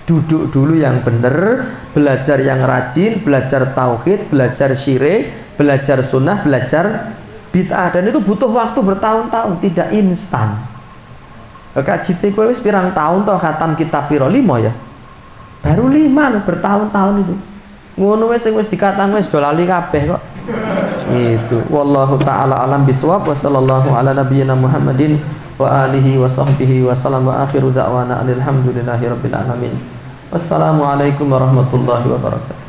Duduk dulu yang benar, belajar yang rajin, belajar tauhid, belajar syirik, belajar sunnah, belajar bid'ah, dan itu butuh waktu bertahun-tahun, tidak instan. Kaji kowe wis pirang tahun toh khatam kitab piro 5 ya? Baru 5 loh, bertahun-tahun itu. Ngono wis sing wis dikatakan wis do lali kabeh kok. Itu. Wallahu taala alam bisawab wa sallallahu ala nabiyyina Muhammadin wa alihi wa sahbihi wa sallam wa akhiru da'wana alhamdulillahi rabbil alamin. Wassalamualaikum warahmatullahi wabarakatuh.